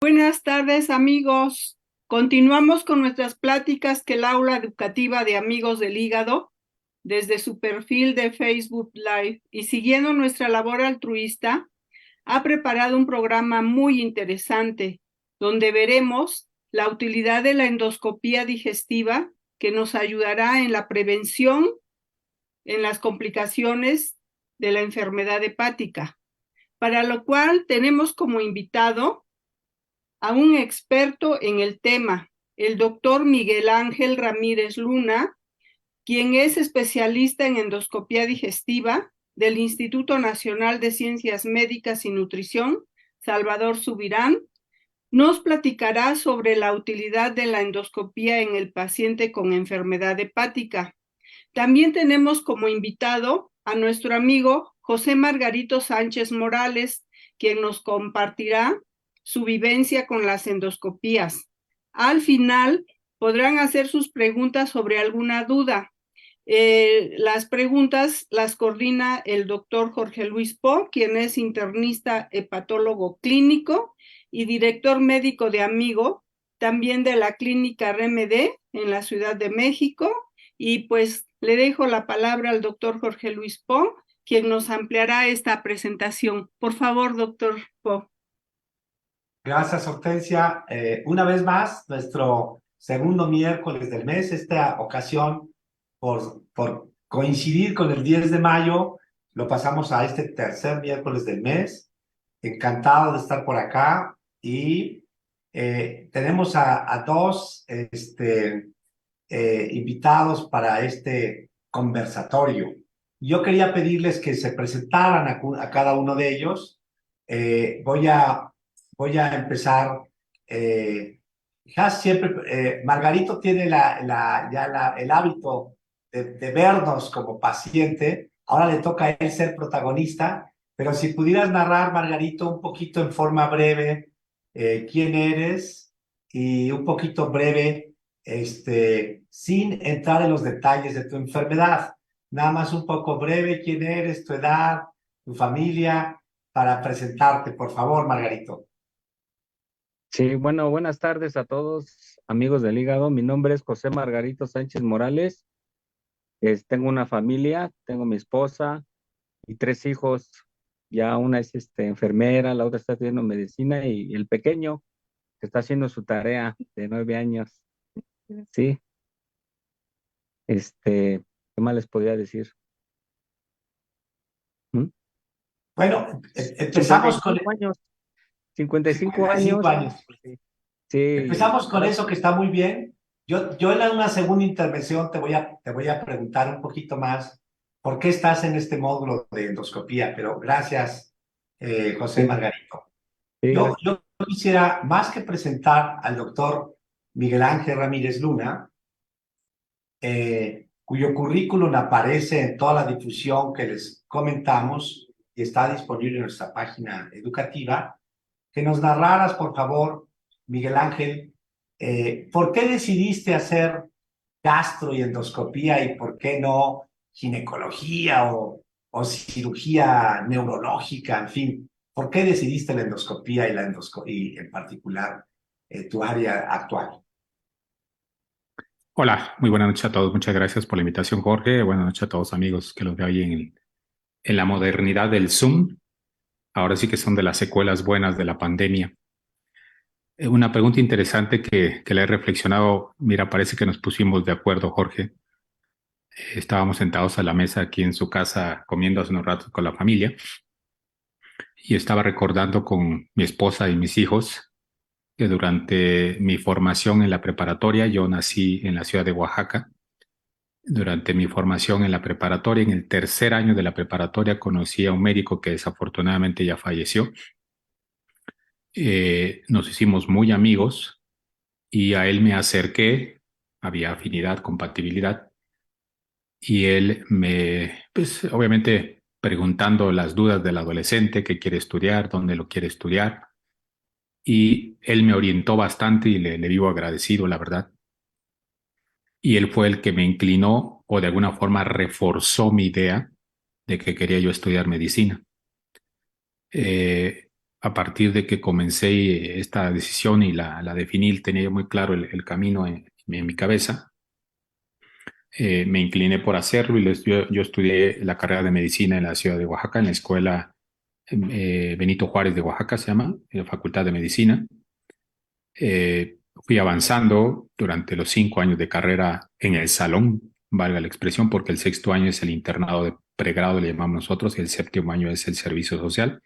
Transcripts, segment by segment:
Buenas tardes, amigos. Continuamos con nuestras pláticas que el aula educativa de Amigos del Hígado, desde su perfil de Facebook Live y siguiendo nuestra labor altruista, ha preparado un programa muy interesante donde veremos la utilidad de la endoscopía digestiva que nos ayudará en la prevención en las complicaciones de la enfermedad hepática, para lo cual tenemos como invitado a un experto en el tema, el doctor Miguel Ángel Ramírez Luna, quien es especialista en endoscopía digestiva del Instituto Nacional de Ciencias Médicas y Nutrición, Salvador Subirán. Nos platicará sobre la utilidad de la endoscopía en el paciente con enfermedad hepática. También tenemos como invitado a nuestro amigo José Margarito Sánchez Morales, quien nos compartirá su vivencia con las endoscopías. Al final podrán hacer sus preguntas sobre alguna duda. Las preguntas las coordina el doctor Jorge Luis Po, quien es internista hepatólogo clínico y director médico de Amigo, también de la clínica RMD en la Ciudad de México. Y pues le dejo la palabra al doctor Jorge Luis Po, quien nos ampliará esta presentación. Por favor, doctor Po. Gracias, Hortensia. Una vez más, nuestro segundo miércoles del mes, esta ocasión, por coincidir con el 10 de mayo, lo pasamos a este tercer miércoles del mes. Encantado de estar por acá y tenemos a dos invitados para este conversatorio. Yo quería pedirles que se presentaran a cada uno de ellos. Voy a empezar. Ya siempre, Margarito tiene el hábito de vernos como paciente. Ahora le toca a él ser protagonista, pero si pudieras narrar, Margarito, un poquito en forma breve quién eres y un poquito breve, sin entrar en los detalles de tu enfermedad. Nada más un poco breve, quién eres, tu edad, tu familia, para presentarte, por favor, Margarito. Sí, bueno, buenas tardes a todos, amigos del hígado. Mi nombre es José Margarito Sánchez Morales. Tengo una familia, tengo mi esposa y tres hijos. Ya una es enfermera, la otra está estudiando medicina y el pequeño que está haciendo su tarea de 9 años. Sí, ¿qué más les podría decir? Bueno, empezamos con 55 años, 55 55 años. años. Sí, sí, Empezamos con eso que está muy bien. Yo en una segunda intervención te voy a preguntar un poquito más por qué estás en este módulo de endoscopía, pero gracias, José sí, Margarito. sí, gracias. Yo quisiera, más que presentar al doctor Miguel Ángel Ramírez Luna, cuyo currículum aparece en toda la difusión que les comentamos y está disponible en nuestra página educativa, que nos narraras, por favor, Miguel Ángel, ¿por qué decidiste hacer gastro y endoscopía y por qué no ginecología o cirugía neurológica, en fin? ¿Por qué decidiste la endoscopía y la endoscopía y en particular tu área actual? Hola, muy buenas noches a todos. Muchas gracias por la invitación, Jorge. Buenas noches a todos, amigos que los veo ahí en la modernidad del Zoom. Ahora sí que son de las secuelas buenas de la pandemia. Una pregunta interesante que la he reflexionado. Mira, parece que nos pusimos de acuerdo, Jorge. Estábamos sentados a la mesa aquí en su casa comiendo hace unos ratos con la familia y estaba recordando con mi esposa y mis hijos que durante mi formación en la preparatoria, yo nací en la ciudad de Oaxaca. Durante mi formación en la preparatoria, en el tercer año de la preparatoria, conocí a un médico que desafortunadamente ya falleció. Nos hicimos muy amigos y a él me acerqué, había afinidad, compatibilidad, y él me, pues obviamente preguntando las dudas del adolescente, qué quiere estudiar, dónde lo quiere estudiar, y él me orientó bastante y le vivo agradecido, la verdad. Y él fue el que me inclinó o de alguna forma reforzó mi idea de que quería yo estudiar medicina. Eh, a partir de que comencé esta decisión y la definí, tenía yo muy claro el camino en mi cabeza. Me incliné por hacerlo y yo estudié la carrera de medicina en la ciudad de Oaxaca, en la escuela Benito Juárez de Oaxaca, se llama, la Facultad de Medicina. Fui avanzando durante los 5 años de carrera en el salón, valga la expresión, porque el sexto año es el internado de pregrado, le llamamos nosotros, y el séptimo año es el servicio social.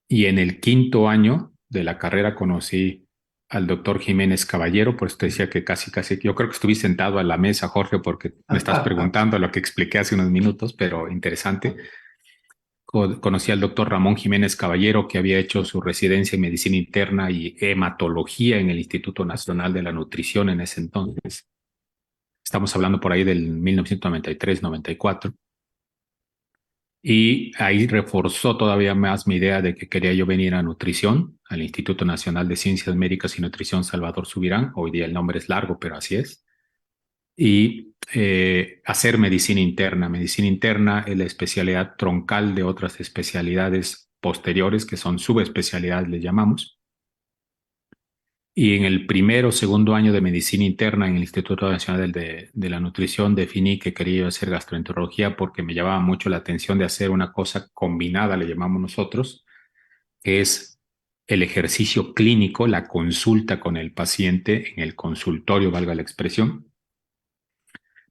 Y en el quinto año de la carrera conocí al doctor Jiménez Caballero, por eso te decía que casi, yo creo que estuviste sentado a la mesa, Jorge, porque me estás preguntando lo que expliqué hace unos minutos, pero interesante. Conocí al doctor Ramón Jiménez Caballero, que había hecho su residencia en medicina interna y hematología en el Instituto Nacional de la Nutrición en ese entonces. Estamos hablando por ahí del 1993-94. Y ahí reforzó todavía más mi idea de que quería yo venir a nutrición, al Instituto Nacional de Ciencias Médicas y Nutrición Salvador Subirán. Hoy día el nombre es largo, pero así es. Y hacer medicina interna. Medicina interna es la especialidad troncal de otras especialidades posteriores, que son subespecialidades, le llamamos. Y en el primero o segundo año de medicina interna en el Instituto Nacional de la Nutrición definí que quería hacer gastroenterología porque me llamaba mucho la atención de hacer una cosa combinada, le llamamos nosotros, que es el ejercicio clínico, la consulta con el paciente en el consultorio, valga la expresión.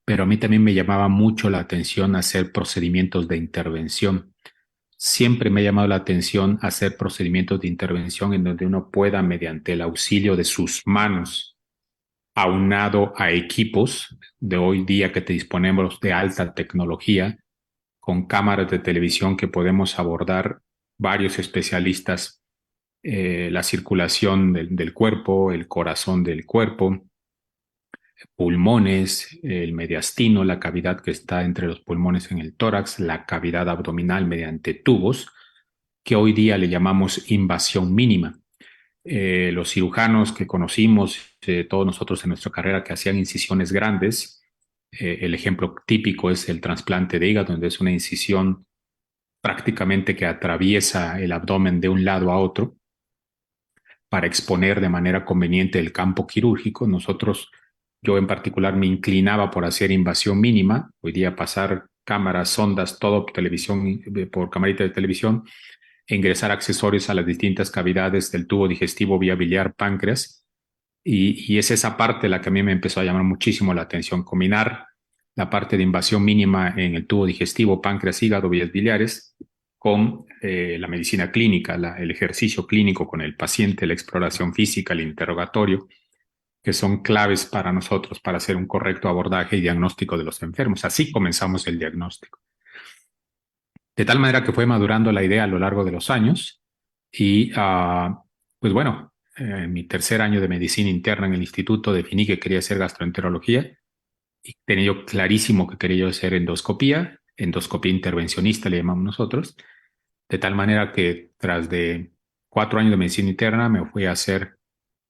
Pero a mí también me llamaba mucho la atención hacer procedimientos de intervención. Siempre me ha llamado la atención hacer procedimientos de intervención en donde uno pueda, mediante el auxilio de sus manos, aunado a equipos de hoy día que te disponemos de alta tecnología, con cámaras de televisión que podemos abordar varios especialistas, la circulación del cuerpo, el corazón del cuerpo, pulmones, el mediastino, la cavidad que está entre los pulmones en el tórax, la cavidad abdominal mediante tubos, que hoy día le llamamos invasión mínima. Los cirujanos que conocimos, todos nosotros en nuestra carrera, que hacían incisiones grandes, el ejemplo típico es el trasplante de hígado, donde es una incisión prácticamente que atraviesa el abdomen de un lado a otro para exponer de manera conveniente el campo quirúrgico. Yo en particular me inclinaba por hacer invasión mínima, hoy día pasar cámaras, sondas, todo televisión, por camarita de televisión, e ingresar accesorios a las distintas cavidades del tubo digestivo, vía biliar, páncreas, y es esa parte la que a mí me empezó a llamar muchísimo la atención, combinar la parte de invasión mínima en el tubo digestivo, páncreas, hígado, vías biliares, con la medicina clínica, el ejercicio clínico con el paciente, la exploración física, el interrogatorio, que son claves para nosotros para hacer un correcto abordaje y diagnóstico de los enfermos. Así comenzamos el diagnóstico. De tal manera que fue madurando la idea a lo largo de los años y, pues bueno, en mi tercer año de medicina interna en el instituto definí que quería hacer gastroenterología y tenía yo clarísimo que quería yo hacer endoscopía intervencionista le llamamos nosotros, de tal manera que tras de 4 años de medicina interna me fui a hacer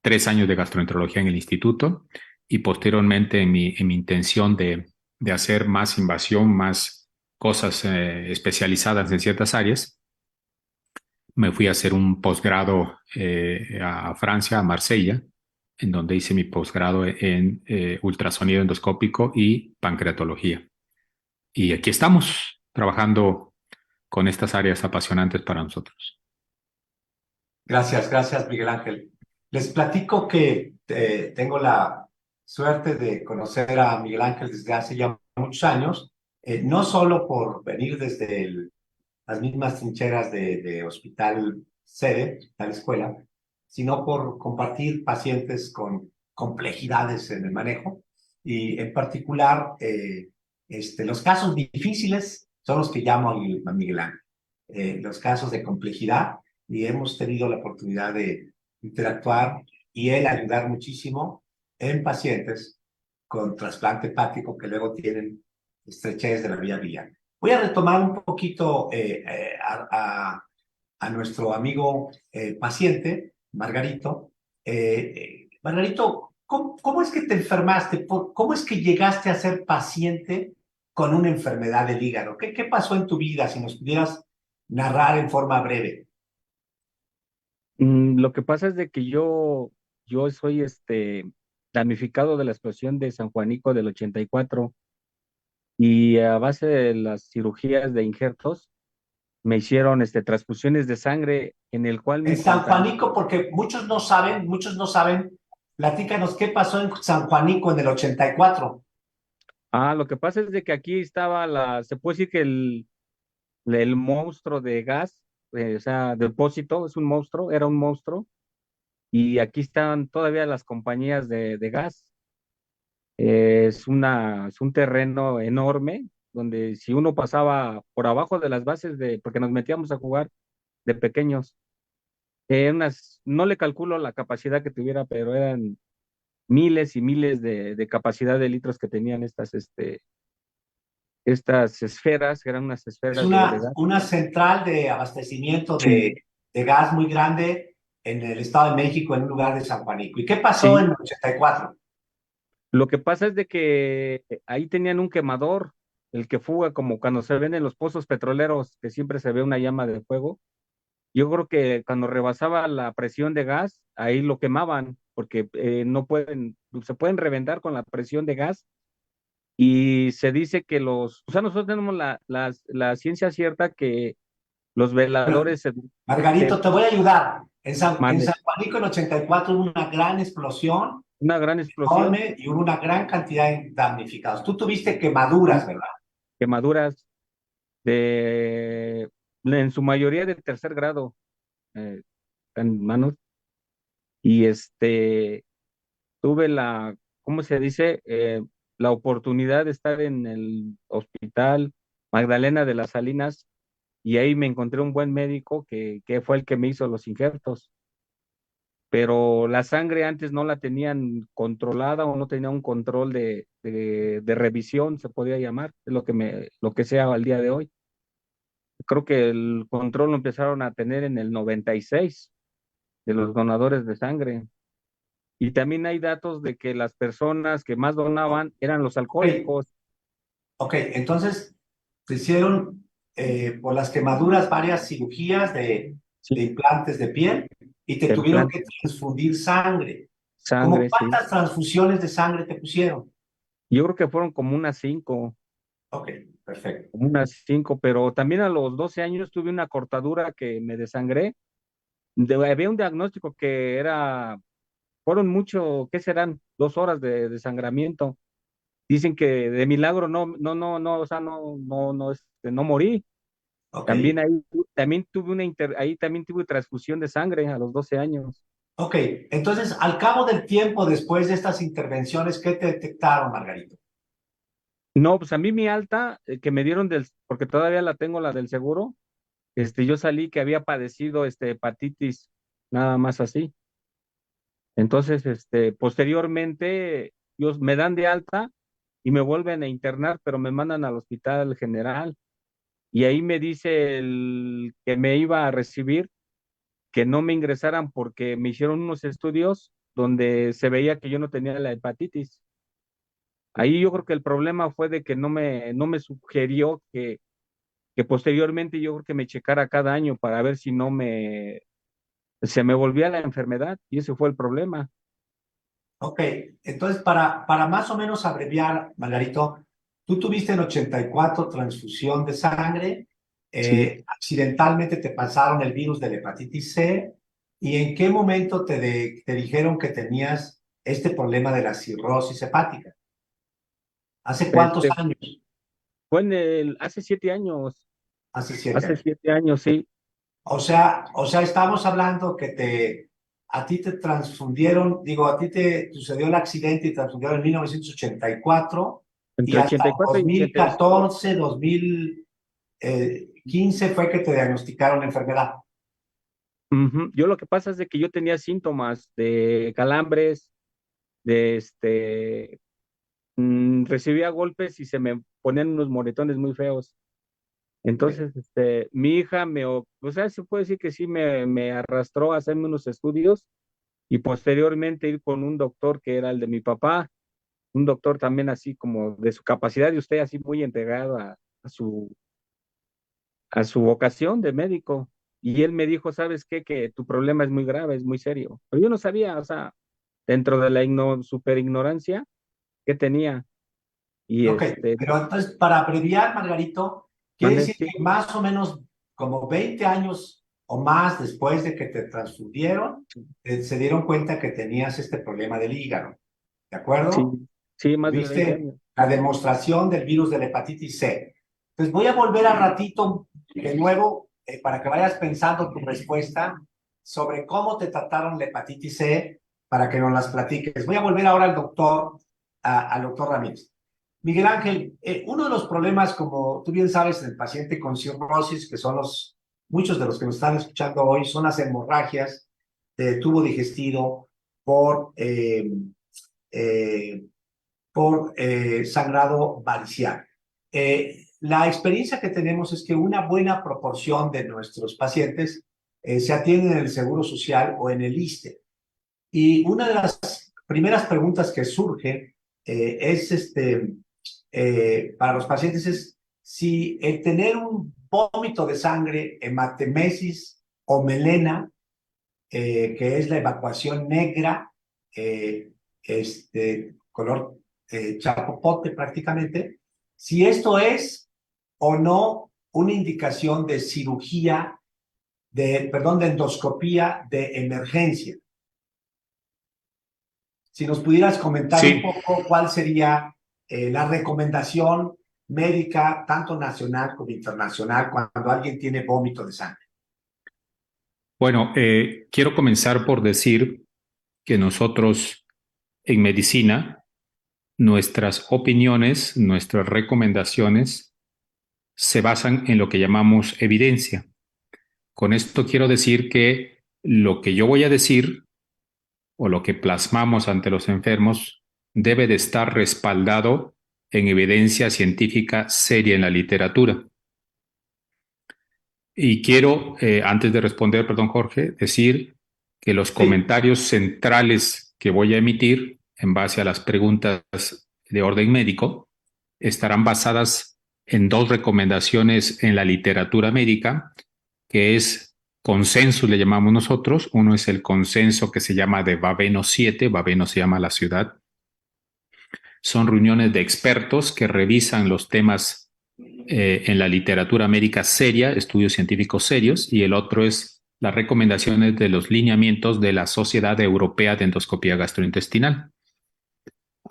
3 años de gastroenterología en el instituto y posteriormente en mi intención de hacer más invasión, más cosas especializadas en ciertas áreas, me fui a hacer un posgrado a Francia, a Marsella, en donde hice mi posgrado en ultrasonido endoscópico y pancreatología. Y aquí estamos trabajando con estas áreas apasionantes para nosotros. Gracias, Miguel Ángel. Les platico que tengo la suerte de conocer a Miguel Ángel desde hace ya muchos años, no solo por venir desde las mismas trincheras de hospital sede, hospital escuela, sino por compartir pacientes con complejidades en el manejo y en particular los casos difíciles son los que llamo a Miguel Ángel. Los casos de complejidad y hemos tenido la oportunidad de interactuar y él ayudar muchísimo en pacientes con trasplante hepático que luego tienen estrechez de la vía biliar. Voy a retomar un poquito a nuestro amigo paciente, Margarito. Margarito, ¿cómo es que te enfermaste? ¿Cómo es que llegaste a ser paciente con una enfermedad del hígado? ¿Qué pasó en tu vida? Si nos pudieras narrar en forma breve. Lo que pasa es de que yo soy damnificado de la explosión de San Juanico del 84 y a base de las cirugías de injertos me hicieron transfusiones de sangre en el cual En me San contaminaron. Juanico, porque muchos no saben, platícanos qué pasó en San Juanico en el 84. Lo que pasa es de que aquí estaba se puede decir que el monstruo de gas, o sea, depósito, es un monstruo, era un monstruo, y aquí están todavía las compañías de gas. Es un terreno enorme donde si uno pasaba por abajo de las bases porque nos metíamos a jugar de pequeños, no le calculo la capacidad que tuviera, pero eran miles y miles de capacidad de litros que tenían estas esferas, que eran unas Es esferas de gas. una central de abastecimiento de gas muy grande en el Estado de México, en un lugar de San Juanico. ¿Y qué pasó Sí, en el 84? lo que pasa es de que ahí tenían un quemador, el que fuga, como cuando se ven en los pozos petroleros, que siempre se ve una llama de fuego. Yo creo que cuando rebasaba la presión de gas, ahí lo quemaban, porque no pueden, se pueden reventar con la presión de gas. Y se dice que o sea, nosotros tenemos la ciencia cierta que los Bueno, veladores se Margarito, te voy a ayudar. En mande San Juanico en 84 hubo una gran explosión una gran explosión, enorme y hubo una gran cantidad de damnificados. Tú tuviste quemaduras, ¿verdad? quemaduras en su mayoría de tercer grado, eh, en manos, y tuve ¿cómo se dice? La oportunidad de estar en el hospital Magdalena de las Salinas y ahí me encontré un buen médico que fue el que me hizo los injertos, pero la sangre antes no la tenían controlada o no tenía un control de revisión, se podía llamar, es lo que sea al día de hoy. Creo que el control lo empezaron a tener en el 96 de los donadores de sangre. Y también hay datos de que las personas que más donaban eran los Ok, alcohólicos. ok, entonces te hicieron por las quemaduras varias cirugías de Sí, implantes de piel y te el tuvieron plan, que transfundir sangre. ¿Cómo sangre, sí. cuántas transfusiones de sangre te pusieron? Yo creo que fueron como unas cinco, Ok, perfecto. pero también a los 12 años tuve una cortadura que me desangré. Había un diagnóstico fueron ¿qué serán? 2 horas de desangramiento. Dicen que de milagro no, o sea, no morí. Ok. También tuve ahí también tuve transfusión de sangre a los 12 años. Ok, entonces al cabo del tiempo, después de estas intervenciones, ¿qué te detectaron, Margarito? No, pues a mí mi alta que me dieron porque todavía la tengo, la del seguro, yo salí que había padecido hepatitis, nada más así. Entonces, posteriormente, me dan de alta y me vuelven a internar, pero me mandan al hospital general. Y ahí me dice el que me iba a recibir que no me ingresaran porque me hicieron unos estudios donde se veía que yo no tenía la hepatitis. Ahí yo creo que el problema fue de que no me sugirió que posteriormente yo creo que me checara cada año para ver si se me volvía la enfermedad, y ese fue el problema. Ok, entonces para más o menos abreviar, Margarito, tú tuviste en 84 transfusión de sangre, Sí. accidentalmente te pasaron el virus de la hepatitis C, ¿y en qué momento te dijeron que tenías este problema de la cirrosis hepática? ¿Hace cuántos Este, años? fue hace 7 años, Hace 7 años. sí. O sea, estamos hablando que a ti te transfundieron, digo, a ti te sucedió el accidente y te transfundieron en 1984 y Entre hasta 84 y 85. 2014, 2015 fue que te diagnosticaron la enfermedad. Ujú. Yo lo que pasa es de que yo tenía síntomas de calambres, de recibía golpes y se me ponían unos moretones muy feos. Ok. Entonces, mi hija o sea, se puede decir que sí me arrastró a hacerme unos estudios y posteriormente ir con un doctor que era el de mi papá, un doctor también así como de su capacidad y usted así muy entregado a su vocación de médico. Y él me dijo, ¿sabes qué? Que tu problema es muy grave, es muy serio. Pero yo no sabía, o sea, dentro de la super ignorancia que tenía. Y Ok, pero entonces, para abreviar, Margarito, quiere mandé, decir sí, que más o menos como 20 años o más después de que te transfundieron, se dieron cuenta que tenías este problema del hígado, ¿de sí, acuerdo? sí, más de 20 Tuviste años. la demostración del virus de la hepatitis C. Entonces voy a volver a ratito de nuevo para que vayas pensando tu respuesta sobre cómo te trataron la hepatitis C para que nos las platiques. Voy a volver ahora al doctor Ramírez. Miguel Ángel, uno de los problemas, como tú bien sabes, en el paciente con cirrosis, que son muchos de los que nos están escuchando hoy, son las hemorragias de tubo digestivo por eh, sangrado varicial. La experiencia que tenemos es que una buena proporción de nuestros pacientes se atienden en el Seguro Social o en el ISSSTE. Y una de las primeras preguntas que surge para los pacientes es si el tener un vómito de sangre, hematemesis o melena, que es la evacuación negra, color chapopote prácticamente, si esto es o no una indicación de cirugía, de endoscopía de emergencia. Si nos pudieras comentar un Sí, poco cuál sería la recomendación médica, tanto nacional como internacional, cuando alguien tiene vómito de sangre. bueno, quiero comenzar por decir que nosotros en medicina, nuestras opiniones, nuestras recomendaciones se basan en lo que llamamos evidencia. Con esto quiero decir que lo que yo voy a decir o lo que plasmamos ante los enfermos debe de estar respaldado en evidencia científica seria en la literatura. Y quiero, antes de responder, perdón Jorge, decir que los Sí, comentarios centrales que voy a emitir en base a las preguntas de orden médico estarán basadas en dos recomendaciones en la literatura médica, que es consenso, le llamamos nosotros. Uno es el consenso que se llama de Vaveno 7, Vaveno se llama la ciudad. Son reuniones de expertos que revisan los temas en la literatura médica seria, estudios científicos serios, y el otro es las recomendaciones de los lineamientos de la Sociedad Europea de Endoscopía Gastrointestinal.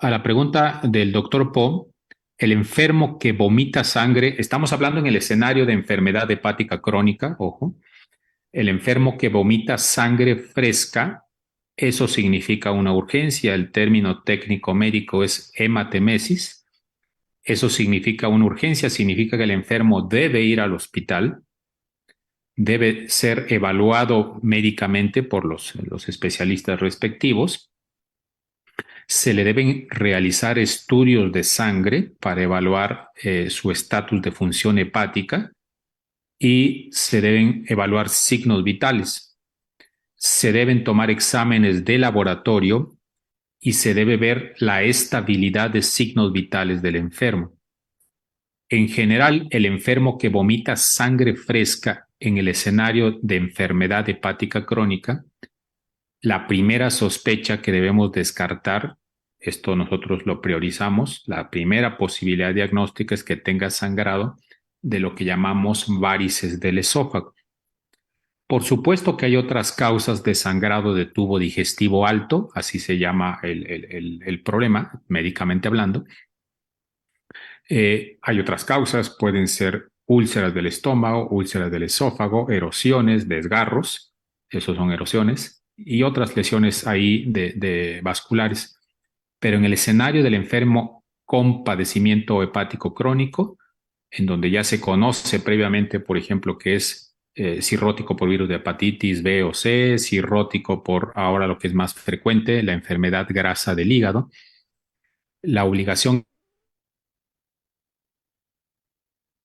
A la pregunta del doctor Po, el enfermo que vomita sangre, estamos hablando en el escenario de enfermedad hepática crónica, ojo, el enfermo que vomita sangre fresca, eso significa una urgencia, el término técnico médico es hematemesis, eso significa una urgencia, significa que el enfermo debe ir al hospital, debe ser evaluado médicamente por los especialistas respectivos. Se le deben realizar estudios de sangre para evaluar su estatus de función hepática y se deben evaluar signos vitales. Se deben tomar exámenes de laboratorio y se debe ver la estabilidad de signos vitales del enfermo. En general, el enfermo que vomita sangre fresca en el escenario de enfermedad hepática crónica, la primera sospecha que debemos descartar, esto nosotros lo priorizamos, la primera posibilidad diagnóstica es que tenga sangrado de lo que llamamos varices del esófago. Por supuesto que hay otras causas de sangrado de tubo digestivo alto, así se llama el problema, médicamente hablando. Hay otras causas, pueden ser úlceras del estómago, úlceras del esófago, erosiones, desgarros, esos son erosiones, y otras lesiones ahí de vasculares. Pero en el escenario del enfermo con padecimiento hepático crónico, en donde ya se conoce previamente, por ejemplo, que es cirrótico por virus de hepatitis B o C, cirrótico por ahora lo que es más frecuente, la enfermedad grasa del hígado, la obligación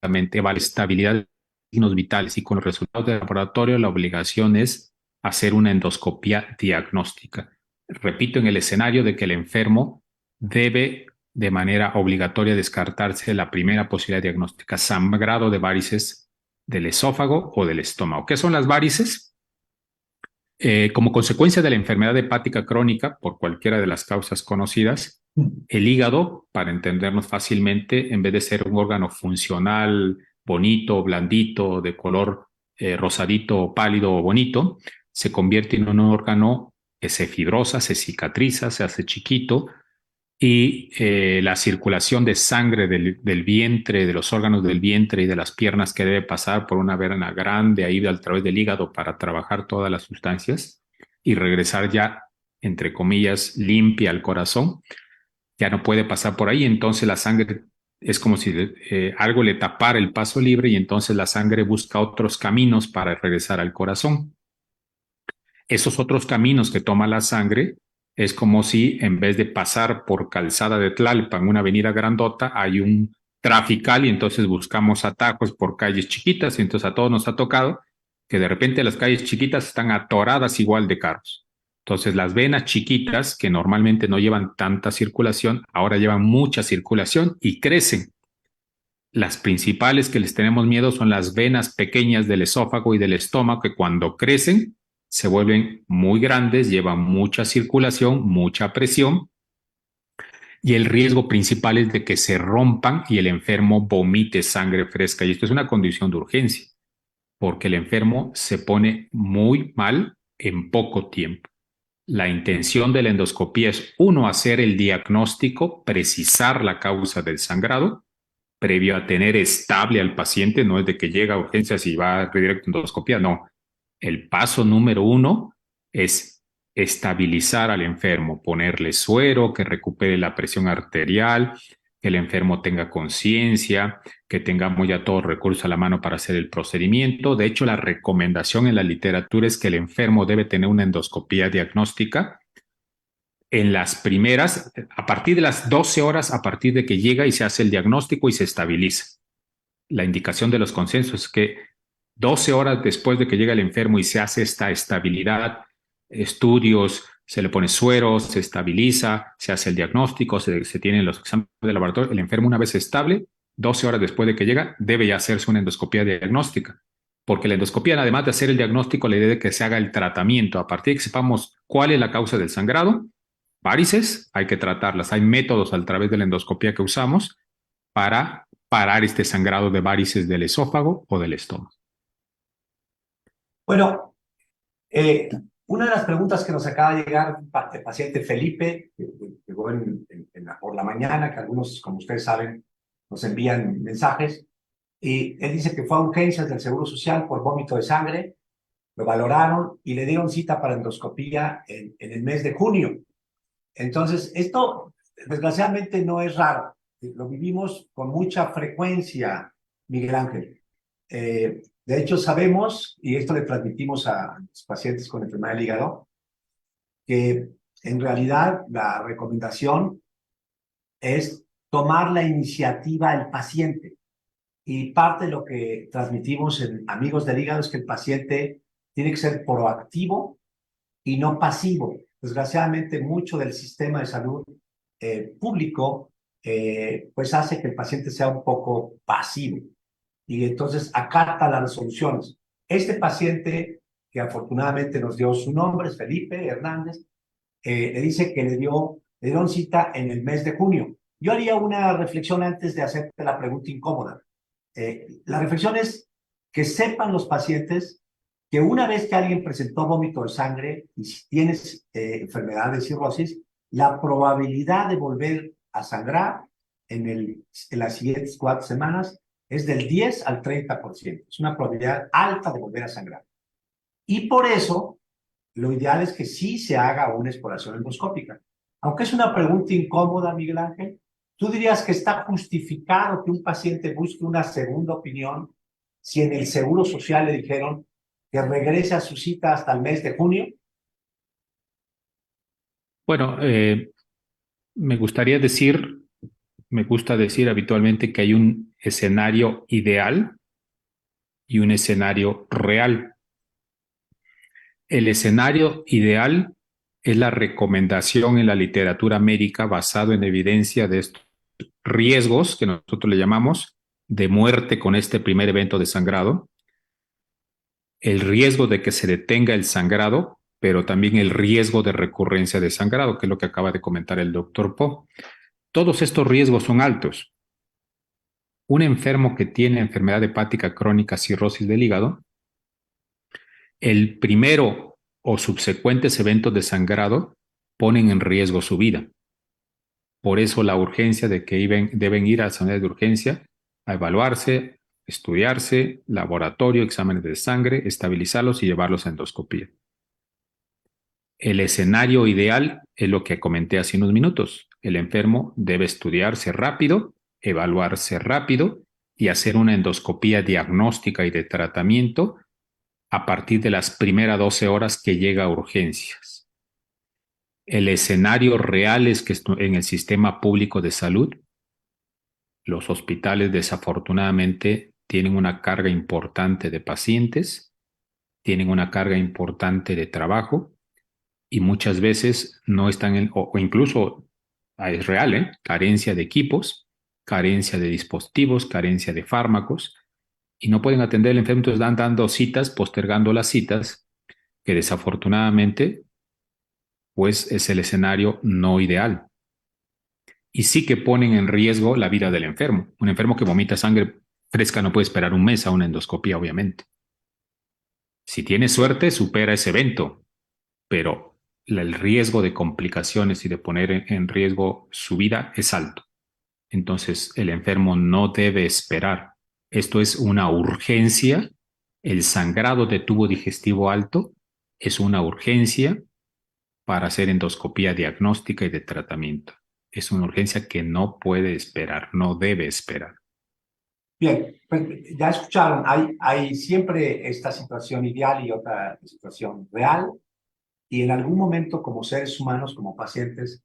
evaluar la estabilidad de signos vitales y con los resultados del laboratorio la obligación es hacer una endoscopia diagnóstica. Repito, en el escenario de que el enfermo debe de manera obligatoria descartarse la primera posibilidad diagnóstica, sangrado de varices del esófago o del estómago. ¿Qué son las varices? Como consecuencia de la enfermedad hepática crónica, por cualquiera de las causas conocidas, el hígado, para entendernos fácilmente, en vez de ser un órgano funcional, bonito, blandito, de color rosadito, pálido o bonito, se convierte en un órgano que se fibrosa, se cicatriza, se hace chiquito y la circulación de sangre del vientre, de los órganos del vientre y de las piernas que debe pasar por una vena grande ahí a través del hígado para trabajar todas las sustancias y regresar ya, entre comillas, limpia al corazón, ya no puede pasar por ahí, entonces la sangre es como si algo le tapara el paso libre y entonces la sangre busca otros caminos para regresar al corazón. Esos otros caminos que toma la sangre es como si en vez de pasar por Calzada de Tlalpan, una avenida grandota, hay un trafical y entonces buscamos atajos por calles chiquitas y entonces a todos nos ha tocado que de repente las calles chiquitas están atoradas igual de carros. Entonces las venas chiquitas que normalmente no llevan tanta circulación, ahora llevan mucha circulación y crecen. Las principales que les tenemos miedo son las venas pequeñas del esófago y del estómago que cuando crecen se vuelven muy grandes, llevan mucha circulación, mucha presión y el riesgo principal es de que se rompan y el enfermo vomite sangre fresca. Y esto es una condición de urgencia porque el enfermo se pone muy mal en poco tiempo. La intención de la endoscopía es, uno, hacer el diagnóstico, precisar la causa del sangrado, previo a tener estable al paciente, no es de que llega a urgencias y va directo a endoscopía, no. El paso número uno es estabilizar al enfermo, ponerle suero, que recupere la presión arterial, que el enfermo tenga conciencia, que tengamos ya todo recurso a la mano para hacer el procedimiento. De hecho, la recomendación en la literatura es que el enfermo debe tener una endoscopía diagnóstica en las primeras, a partir de las 12 horas, a partir de que llega y se hace el diagnóstico y se estabiliza. La indicación de los consensos es que 12 horas después de que llega el enfermo y se hace esta estabilidad, estudios, se le pone suero, se estabiliza, se hace el diagnóstico, se tienen los exámenes de laboratorio, el enfermo una vez estable, 12 horas después de que llega, debe ya hacerse una endoscopía diagnóstica. Porque la endoscopía, además de hacer el diagnóstico, la idea de que se haga el tratamiento. A partir de que sepamos cuál es la causa del sangrado, varices, hay que tratarlas. Hay métodos a través de la endoscopía que usamos para parar este sangrado de varices del esófago o del estómago. Bueno, una de las preguntas que nos acaba de llegar, el paciente Felipe, que llegó por la mañana, que algunos, como ustedes saben, nos envían mensajes. Y él dice que fue a urgencias del Seguro Social por vómito de sangre, lo valoraron y le dieron cita para endoscopía en el mes de junio. Entonces, esto desgraciadamente no es raro, lo vivimos con mucha frecuencia, Miguel Ángel. De hecho, sabemos, y esto le transmitimos a los pacientes con enfermedad del hígado, que en realidad la recomendación es tomar la iniciativa el paciente. Y parte de lo que transmitimos en Amigos del Hígado es que el paciente tiene que ser proactivo y no pasivo. Desgraciadamente, mucho del sistema de salud público pues hace que el paciente sea un poco pasivo y entonces acata las resoluciones. Este paciente, que afortunadamente nos dio su nombre, es Felipe Hernández, le dice que le dieron cita en el mes de junio. Yo haría una reflexión antes de hacerte la pregunta incómoda. La reflexión es que sepan los pacientes que una vez que alguien presentó vómito de sangre y si tienes enfermedad de cirrosis, la probabilidad de volver a sangrar en las siguientes 4 semanas es del 10 al 30%. Es una probabilidad alta de volver a sangrar. Y por eso, lo ideal es que sí se haga una exploración endoscópica. Aunque es una pregunta incómoda, Miguel Ángel, ¿tú dirías que está justificado que un paciente busque una segunda opinión si en el Seguro Social le dijeron que regrese a su cita hasta el mes de junio? Bueno, me gustaría decir, me gusta decir habitualmente que hay un escenario ideal y un escenario real. El escenario ideal es la recomendación en la literatura médica basado en evidencia de estos riesgos que nosotros le llamamos de muerte con este primer evento de sangrado, el riesgo de que se detenga el sangrado, pero también el riesgo de recurrencia de sangrado, que es lo que acaba de comentar el doctor Po. Todos estos riesgos son altos. Un enfermo que tiene enfermedad hepática crónica, cirrosis del hígado, el primero o subsecuentes eventos de sangrado ponen en riesgo su vida. Por eso la urgencia de que deben ir a las unidades de urgencia a evaluarse, estudiarse, laboratorio, exámenes de sangre, estabilizarlos y llevarlos a endoscopía. El escenario ideal es lo que comenté hace unos minutos. El enfermo debe estudiarse rápido, evaluarse rápido y hacer una endoscopía diagnóstica y de tratamiento a partir de las primeras 12 horas que llega a urgencias. El escenario real es que en el sistema público de salud, los hospitales desafortunadamente tienen una carga importante de pacientes, tienen una carga importante de trabajo y muchas veces no están, o incluso es real, carencia de equipos, carencia de dispositivos, carencia de fármacos y no pueden atender al enfermo, entonces están dando citas, postergando las citas, que desafortunadamente pues es el escenario no ideal. Y sí que ponen en riesgo la vida del enfermo. Un enfermo que vomita sangre fresca no puede esperar un mes a una endoscopía, obviamente. Si tiene suerte, supera ese evento, pero el riesgo de complicaciones y de poner en riesgo su vida es alto. Entonces, el enfermo no debe esperar. Esto es una urgencia. El sangrado de tubo digestivo alto es una urgencia para hacer endoscopía diagnóstica y de tratamiento. Es una urgencia que no puede esperar, no debe esperar. Bien, pues ya escucharon, hay siempre esta situación ideal y otra situación real, y en algún momento como seres humanos, como pacientes,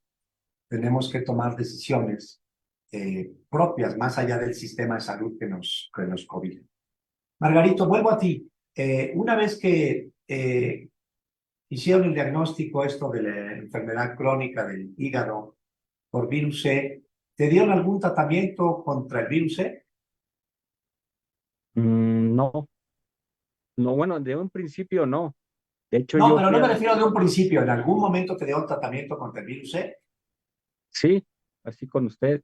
tenemos que tomar decisiones propias, más allá del sistema de salud que nos cobija. Margarito, vuelvo a ti. Una vez que hicieron el diagnóstico esto de la enfermedad crónica del hígado por virus C, ¿te dieron algún tratamiento contra el virus C? No, no, bueno, de un principio no. De hecho, No, yo pero fui no a me la... refiero de un principio. ¿En algún momento te dieron tratamiento contra el virus C? Sí, así con usted,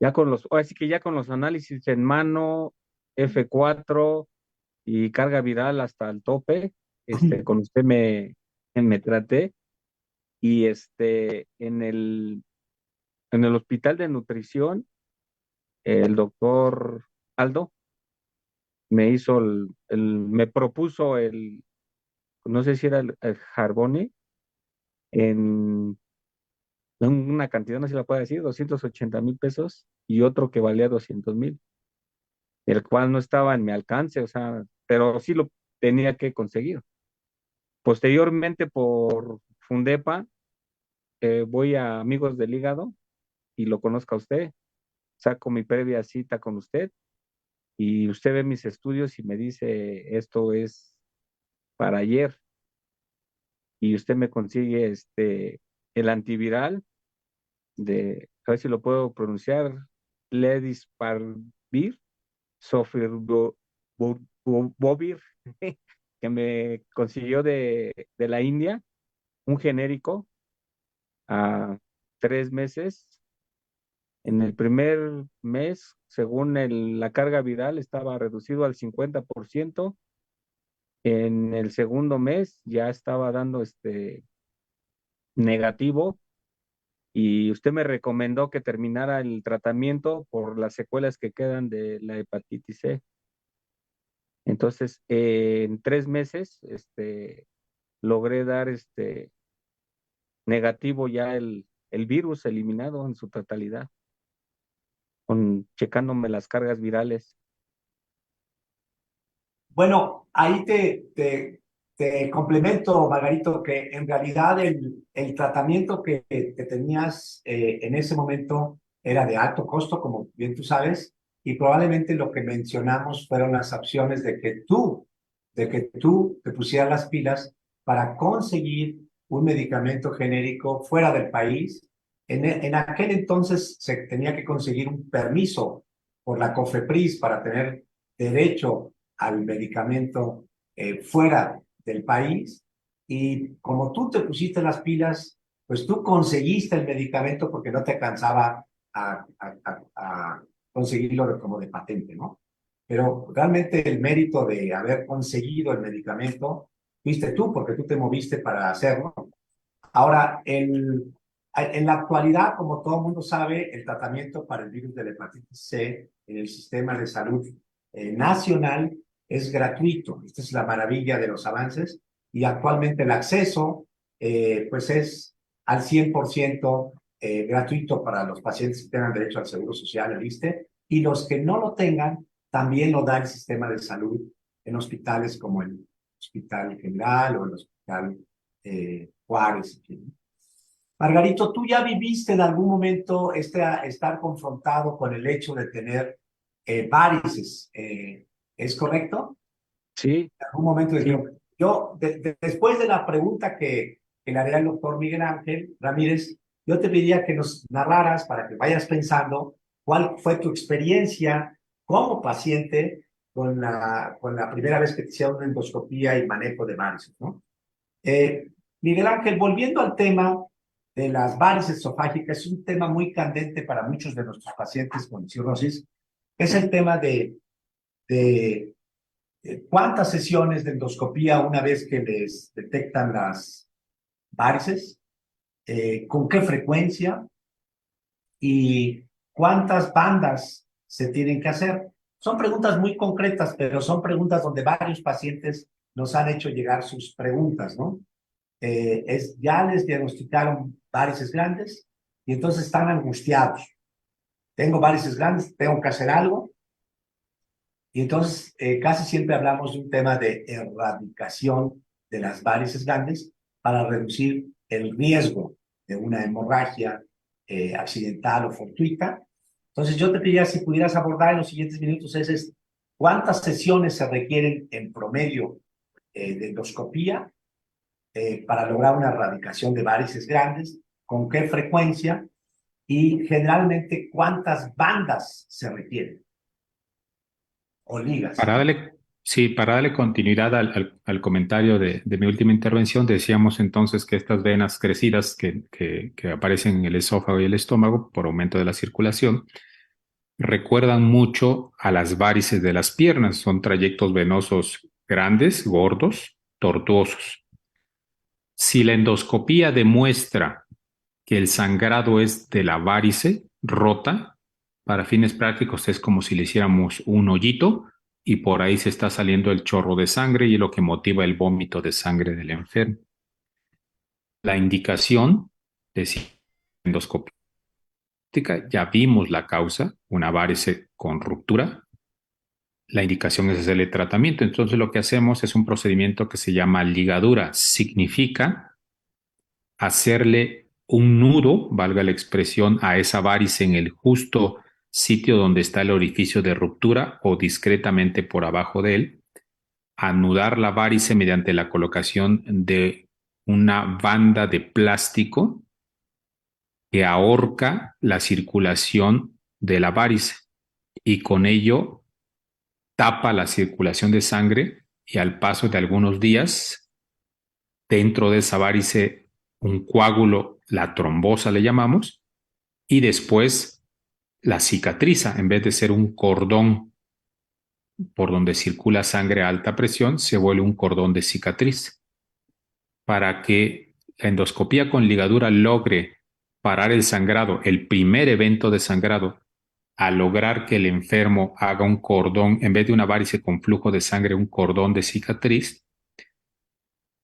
ya con los, así que ya con los análisis en mano, F4 y carga viral hasta el tope, con usted me traté y en el hospital de nutrición el doctor Aldo me propuso no sé si era el Harbone, en una cantidad, no sé si la puedo decir, 280,000 pesos, y otro que valía 200,000, el cual no estaba en mi alcance, o sea, pero sí lo tenía que conseguir. Posteriormente, por Fundepa, voy a Amigos del Hígado y lo conozco a usted, saco mi previa cita con usted y usted ve mis estudios y me dice, esto es para ayer, y usted me consigue el antiviral a ver si lo puedo pronunciar, Ledisparvir, Sofirvovir, que me consiguió de la India, un genérico, a 3 meses. En el primer mes, según la carga viral, estaba reducido al 50%. En el segundo mes ya estaba dando negativo, y usted me recomendó que terminara el tratamiento por las secuelas que quedan de la hepatitis C. Entonces, en 3 meses, logré dar negativo ya el virus eliminado en su totalidad, checándome las cargas virales. Bueno, ahí te complemento, Margarito, que en realidad el tratamiento que tenías en ese momento era de alto costo, como bien tú sabes, y probablemente lo que mencionamos fueron las opciones de que tú te pusieras las pilas para conseguir un medicamento genérico fuera del país. En aquel entonces se tenía que conseguir un permiso por la COFEPRIS para tener derecho al medicamento fuera del país, y como tú te pusiste las pilas, pues tú conseguiste el medicamento porque no te alcanzaba a conseguirlo como de patente, ¿no? Pero realmente el mérito de haber conseguido el medicamento fuiste tú, porque tú te moviste para hacerlo. Ahora, en la actualidad, como todo el mundo sabe, el tratamiento para el virus de la hepatitis C en el sistema de salud nacional es gratuito. Esta es la maravilla de los avances, y actualmente el acceso pues es al 100% gratuito para los pacientes que tengan derecho al Seguro Social, el ISSSTE, y los que no lo tengan también lo da el sistema de salud en hospitales como el Hospital General o el Hospital Juárez. Margarito, ¿tú ya viviste en algún momento estar confrontado con el hecho de tener varices? ¿Es correcto? Sí, En algún momento sí. dijeron, yo, después de la pregunta que le haré al doctor Miguel Ángel Ramírez, yo te pediría que nos narraras, para que vayas pensando, cuál fue tu experiencia como paciente con la primera vez que te hicieron una endoscopía y manejo de varices, ¿no? Miguel Ángel, volviendo al tema de las varices esofágicas, es un tema muy candente para muchos de nuestros pacientes con cirrosis. Es el tema de cuántas sesiones de endoscopía una vez que les detectan las varices, con qué frecuencia y cuántas bandas se tienen que hacer. Son preguntas muy concretas, pero son preguntas donde varios pacientes nos han hecho llegar sus preguntas, ¿no? Ya les diagnosticaron varices grandes y entonces están angustiados. Tengo varices grandes, tengo que hacer algo. Y entonces casi siempre hablamos de un tema de erradicación de las varices grandes para reducir el riesgo de una hemorragia accidental o fortuita. Entonces yo te pediría si pudieras abordar en los siguientes minutos cuántas sesiones se requieren en promedio de endoscopía para lograr una erradicación de varices grandes, con qué frecuencia y generalmente cuántas bandas se requieren o ligas. Para darle continuidad al comentario de mi última intervención, decíamos entonces que estas venas crecidas que aparecen en el esófago y el estómago por aumento de la circulación recuerdan mucho a las varices de las piernas. Son trayectos venosos grandes, gordos, tortuosos. Si la endoscopía demuestra que el sangrado es de la varice rota, Para fines prácticos es como si le hiciéramos un hoyito y por ahí se está saliendo el chorro de sangre y es lo que motiva el vómito de sangre del enfermo. La indicación de endoscopia, ya vimos la causa, una varice con ruptura. La indicación es hacerle tratamiento. Entonces lo que hacemos es un procedimiento que se llama ligadura. Significa hacerle un nudo, valga la expresión, a esa varice en el justo sitio donde está el orificio de ruptura o discretamente por abajo de él, anudar la varice mediante la colocación de una banda de plástico que ahorca la circulación de la varice y con ello tapa la circulación de sangre y al paso de algunos días, dentro de esa varice, un coágulo, la trombosa le llamamos, y después la cicatriza, en vez de ser un cordón por donde circula sangre a alta presión, se vuelve un cordón de cicatriz. Para que la endoscopía con ligadura logre parar el sangrado, el primer evento de sangrado, a lograr que el enfermo haga un cordón, en vez de una varice con flujo de sangre, un cordón de cicatriz,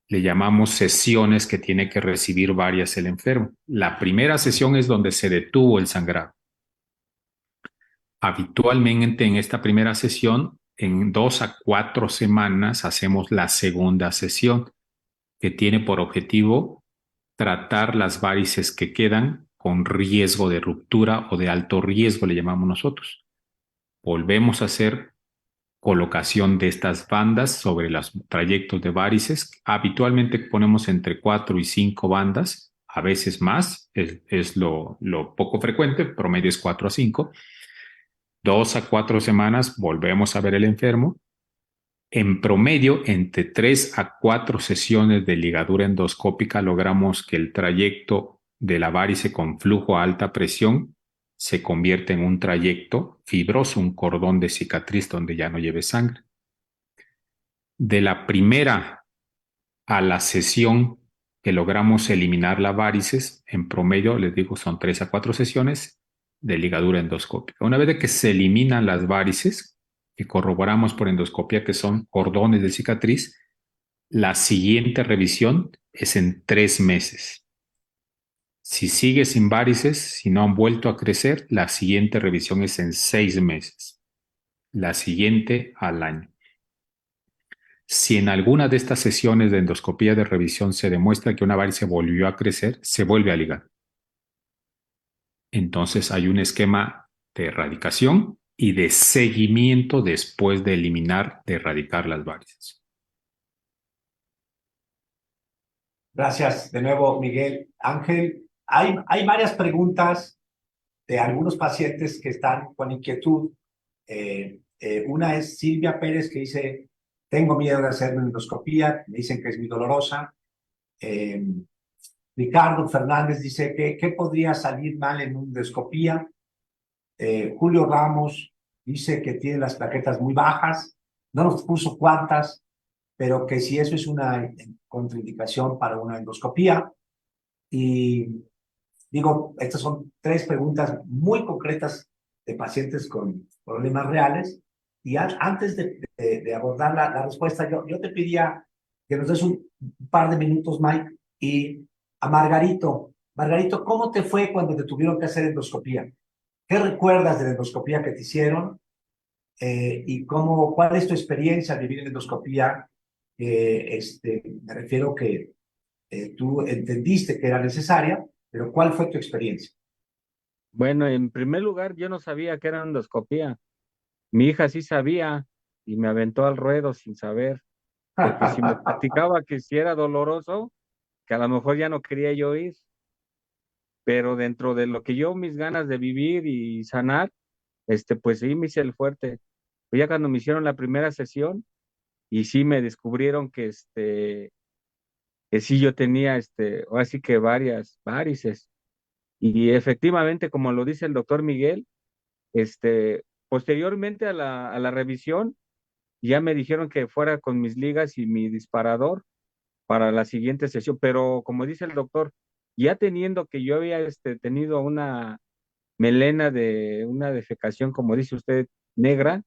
le llamamos sesiones que tiene que recibir varias el enfermo. La primera sesión es donde se detuvo el sangrado. Habitualmente en esta primera sesión, en 2 a 4 semanas, hacemos la segunda sesión, que tiene por objetivo tratar las varices que quedan con riesgo de ruptura o de alto riesgo, le llamamos nosotros. Volvemos a hacer colocación de estas bandas sobre los trayectos de varices. Habitualmente ponemos entre 4 y 5 bandas, a veces más, es lo poco frecuente, promedio es 4 a 5. 2 a 4 semanas volvemos a ver el enfermo. En promedio, entre 3 a 4 sesiones de ligadura endoscópica logramos que el trayecto de la varice con flujo a alta presión se convierte en un trayecto fibroso, un cordón de cicatriz donde ya no lleve sangre. De la primera a la sesión que logramos eliminar las varices, en promedio, les digo, son 3 a 4 sesiones de ligadura endoscópica. Una vez de que se eliminan las varices, que corroboramos por endoscopia que son cordones de cicatriz, la siguiente revisión es en 3 meses. Si sigue sin varices, si no han vuelto a crecer, la siguiente revisión es en 6 meses. La siguiente al año. Si en alguna de estas sesiones de endoscopía de revisión se demuestra que una varice volvió a crecer, se vuelve a ligar. Entonces hay un esquema de erradicación y de seguimiento después de eliminar, de erradicar las varices. Gracias de nuevo, Miguel. Ángel, hay varias preguntas de algunos pacientes que están con inquietud. Una es Silvia Pérez, que dice: tengo miedo de hacer una endoscopía, me dicen que es muy dolorosa. Ricardo Fernández dice que ¿qué podría salir mal en una endoscopía? Julio Ramos dice que tiene las plaquetas muy bajas, no nos puso cuántas, pero que si eso es una contraindicación para una endoscopía. Y digo, estas son 3 preguntas muy concretas de pacientes con problemas reales. Y antes de abordar la respuesta, yo te pedía que nos des un par de minutos, Mike, y a Margarito. Margarito, ¿cómo te fue cuando te tuvieron que hacer endoscopía? ¿Qué recuerdas de la endoscopía que te hicieron? Y ¿cuál es tu experiencia al vivir en endoscopía? Me refiero que tú entendiste que era necesaria, pero ¿cuál fue tu experiencia? Bueno, en primer lugar, yo no sabía que era endoscopía. Mi hija sí sabía y me aventó al ruedo sin saber, porque si me platicaba que si era doloroso, que a lo mejor ya no quería yo ir, pero dentro de lo que yo, mis ganas de vivir y sanar, pues sí me hice el fuerte. Pues ya cuando me hicieron la primera sesión y sí me descubrieron que sí yo tenía, ahora sí que varias varices. Y efectivamente, como lo dice el doctor Miguel, posteriormente a la revisión, ya me dijeron que fuera con mis ligas y mi disparador para la siguiente sesión, pero como dice el doctor, ya teniendo que yo había tenido melena de una defecación, como dice usted, negra,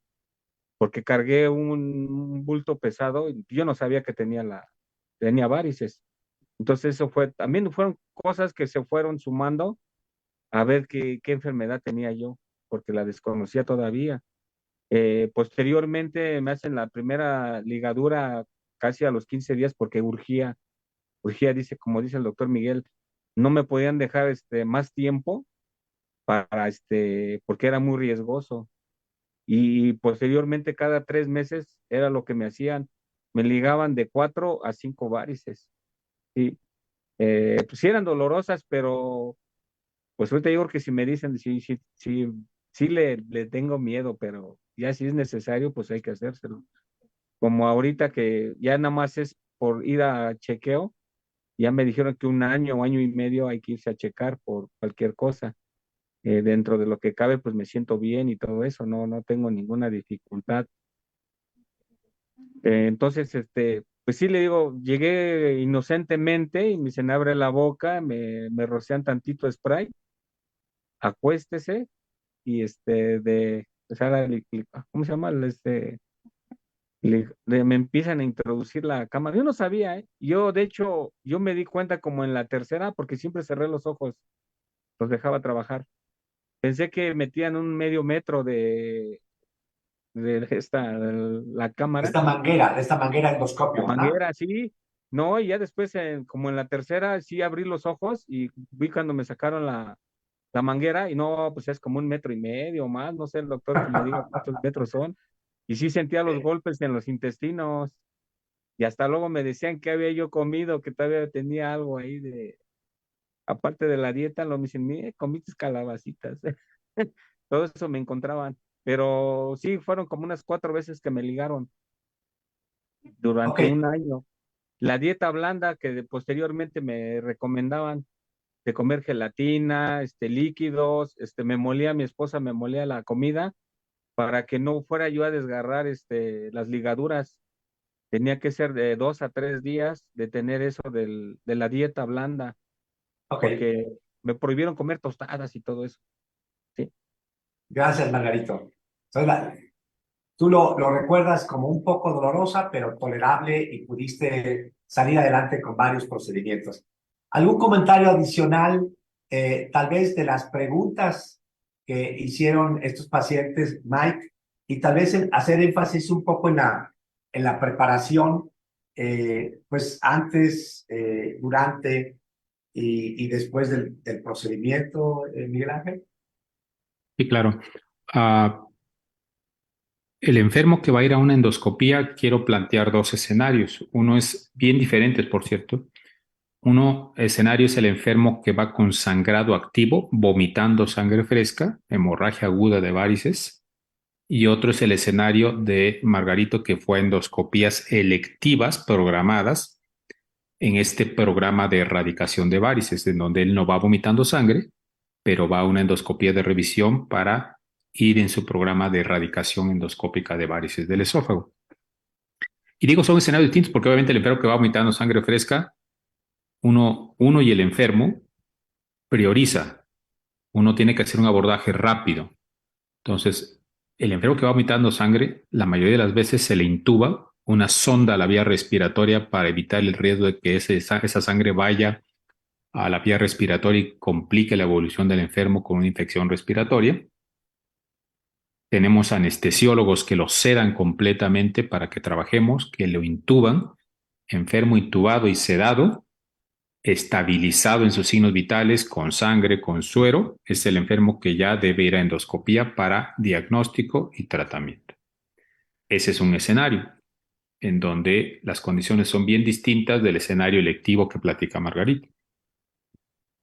porque cargué un bulto pesado y yo no sabía que tenía varices. Entonces eso también fueron cosas que se fueron sumando a ver qué enfermedad tenía yo, porque la desconocía todavía. Posteriormente me hacen la primera ligadura casi a los 15 días porque urgía, dice, como dice el doctor Miguel, no me podían dejar más tiempo porque era muy riesgoso. Y posteriormente cada 3 meses era lo que me hacían, me ligaban de 4 a 5 varices. Sí, pues sí eran dolorosas, pero pues ahorita digo que si me dicen, sí, sí, sí, sí le tengo miedo, pero ya si es necesario, pues hay que hacérselo. Como ahorita que ya nada más es por ir a chequeo, ya me dijeron que 1 año o año y medio hay que irse a checar por cualquier cosa. Dentro de lo que cabe, pues me siento bien y todo eso, no tengo ninguna dificultad. Entonces, pues sí le digo, llegué inocentemente y se me abre la boca, me rocian tantito spray, acuéstese y o sea, ¿cómo se llama? Me empiezan a introducir la cámara. Yo no sabía, ¿eh? Yo, de hecho, yo me di cuenta como en la tercera, porque siempre cerré los ojos, los dejaba trabajar. Pensé que metían un medio metro de la cámara, De esta manguera endoscopio, la ¿verdad? manguera, sí. No, y ya después, como en la tercera, sí abrí los ojos y vi cuando me sacaron la manguera y no, pues es como 1 metro y medio o más, no sé el doctor que me diga cuántos metros son. Y sí sentía los golpes en los intestinos. Y hasta luego me decían que había yo comido, que todavía tenía algo ahí aparte de la dieta, lo me dicen, mire, comiste calabacitas. Todo eso me encontraban. Pero sí, fueron como unas 4 veces que me ligaron Ok, durante 1 año. La dieta blanda que posteriormente me recomendaban de comer gelatina, líquidos, mi esposa me molía la comida para que no fuera yo a desgarrar, las ligaduras. Tenía que ser de 2 a 3 días de tener eso de la dieta blanda, ok. porque me prohibieron comer tostadas y todo eso. Sí, Gracias, Margarito. Entonces, tú lo recuerdas como un poco dolorosa, pero tolerable y pudiste salir adelante con varios procedimientos. ¿Algún comentario adicional, tal vez de las preguntas que hicieron estos pacientes, Mike? Y tal vez hacer énfasis un poco en la preparación, pues antes, durante y después del procedimiento, Miguel Ángel. Y claro, ah, el enfermo que va a ir a una endoscopía, quiero plantear dos escenarios. Uno es bien diferente, por cierto. Uno escenario es el enfermo que va con sangrado activo, vomitando sangre fresca, hemorragia aguda de varices. Y otro es el escenario de Margarito que fue a endoscopías electivas programadas en este programa de erradicación de varices, en donde él no va vomitando sangre, pero va a una endoscopía de revisión para ir en su programa de erradicación endoscópica de varices del esófago. Y digo, son escenarios distintos porque obviamente el enfermo que va vomitando sangre fresca, uno y el enfermo prioriza. Uno tiene que hacer un abordaje rápido. Entonces, el enfermo que va vomitando sangre, la mayoría de las veces se le intuba una sonda a la vía respiratoria para evitar el riesgo de que esa sangre vaya a la vía respiratoria y complique la evolución del enfermo con una infección respiratoria. Tenemos anestesiólogos que lo sedan completamente para que trabajemos, que lo intuban, enfermo intubado y sedado, estabilizado en sus signos vitales, con sangre, con suero, es el enfermo que ya debe ir a endoscopía para diagnóstico y tratamiento. Ese es un escenario en donde las condiciones son bien distintas del escenario electivo que platica Margarita.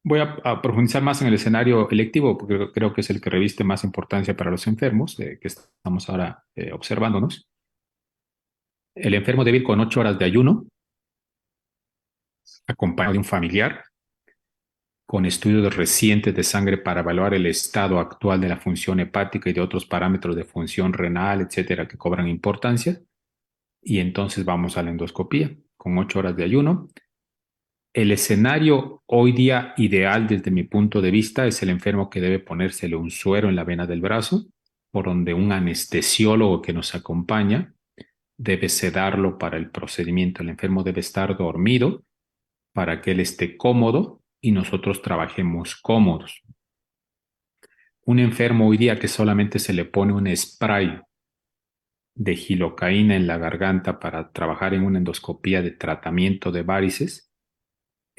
Voy a profundizar más en el escenario electivo porque creo que es el que reviste más importancia para los enfermos que estamos ahora observándonos. El enfermo debe ir con 8 horas de ayuno, acompañado de un familiar, con estudios recientes de sangre para evaluar el estado actual de la función hepática y de otros parámetros de función renal, etcétera, que cobran importancia. Y entonces vamos a la endoscopía con 8 horas de ayuno. El escenario hoy día ideal desde mi punto de vista es el enfermo que debe ponérsele un suero en la vena del brazo, por donde un anestesiólogo que nos acompaña debe sedarlo para el procedimiento. El enfermo debe estar dormido para que él esté cómodo y nosotros trabajemos cómodos. Un enfermo hoy día que solamente se le pone un spray de gilocaína en la garganta para trabajar en una endoscopía de tratamiento de varices,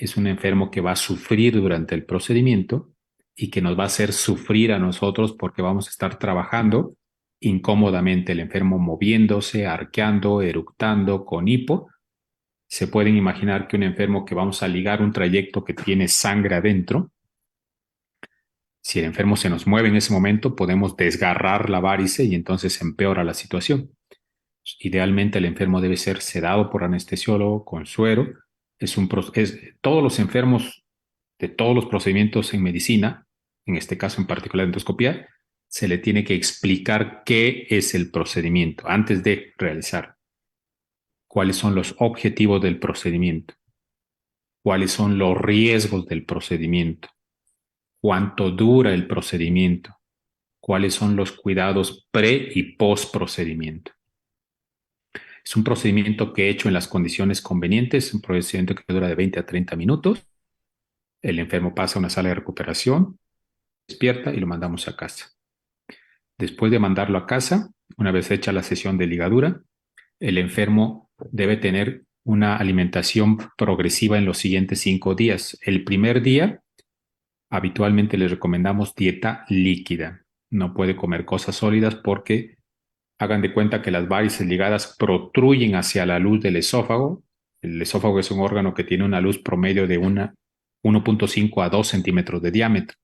es un enfermo que va a sufrir durante el procedimiento y que nos va a hacer sufrir a nosotros porque vamos a estar trabajando incómodamente, el enfermo moviéndose, arqueando, eructando, con hipo. Se pueden imaginar que un enfermo que vamos a ligar un trayecto que tiene sangre adentro, si el enfermo se nos mueve en ese momento, podemos desgarrar la varice y entonces empeora la situación. Idealmente el enfermo debe ser sedado por anestesiólogo con suero. Todos los enfermos de todos los procedimientos en medicina, en este caso en particular endoscopía, se le tiene que explicar qué es el procedimiento antes de realizar, cuáles son los objetivos del procedimiento, cuáles son los riesgos del procedimiento, cuánto dura el procedimiento, cuáles son los cuidados pre y post procedimiento. Es un procedimiento que he hecho en las condiciones convenientes, un procedimiento que dura de 20 a 30 minutos. El enfermo pasa a una sala de recuperación, despierta y lo mandamos a casa. Después de mandarlo a casa, una vez hecha la sesión de ligadura, el enfermo debe tener una alimentación progresiva en los siguientes 5 días. El primer día, habitualmente le recomendamos dieta líquida. No puede comer cosas sólidas porque hagan de cuenta que las varices ligadas protruyen hacia la luz del esófago. El esófago es un órgano que tiene una luz promedio de 1.5 a 2 centímetros de diámetro.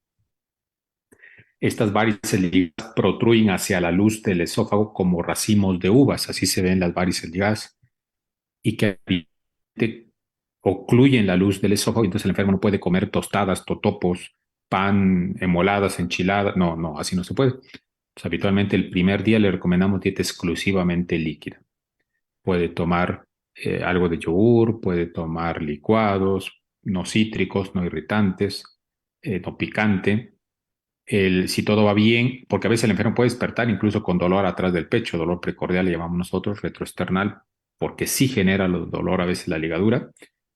Estas varices ligadas protruyen hacia la luz del esófago como racimos de uvas, así se ven las varices ligadas, y que ocluyen la luz del esófago, entonces el enfermo no puede comer tostadas, totopos, pan, emoladas, enchiladas, no, así no se puede. Pues habitualmente el primer día le recomendamos dieta exclusivamente líquida. Puede tomar algo de yogur, puede tomar licuados, no cítricos, no irritantes, no picante. Si todo va bien, porque a veces el enfermo puede despertar incluso con dolor atrás del pecho, dolor precordial le llamamos nosotros, retroesternal, porque sí genera dolor a veces la ligadura,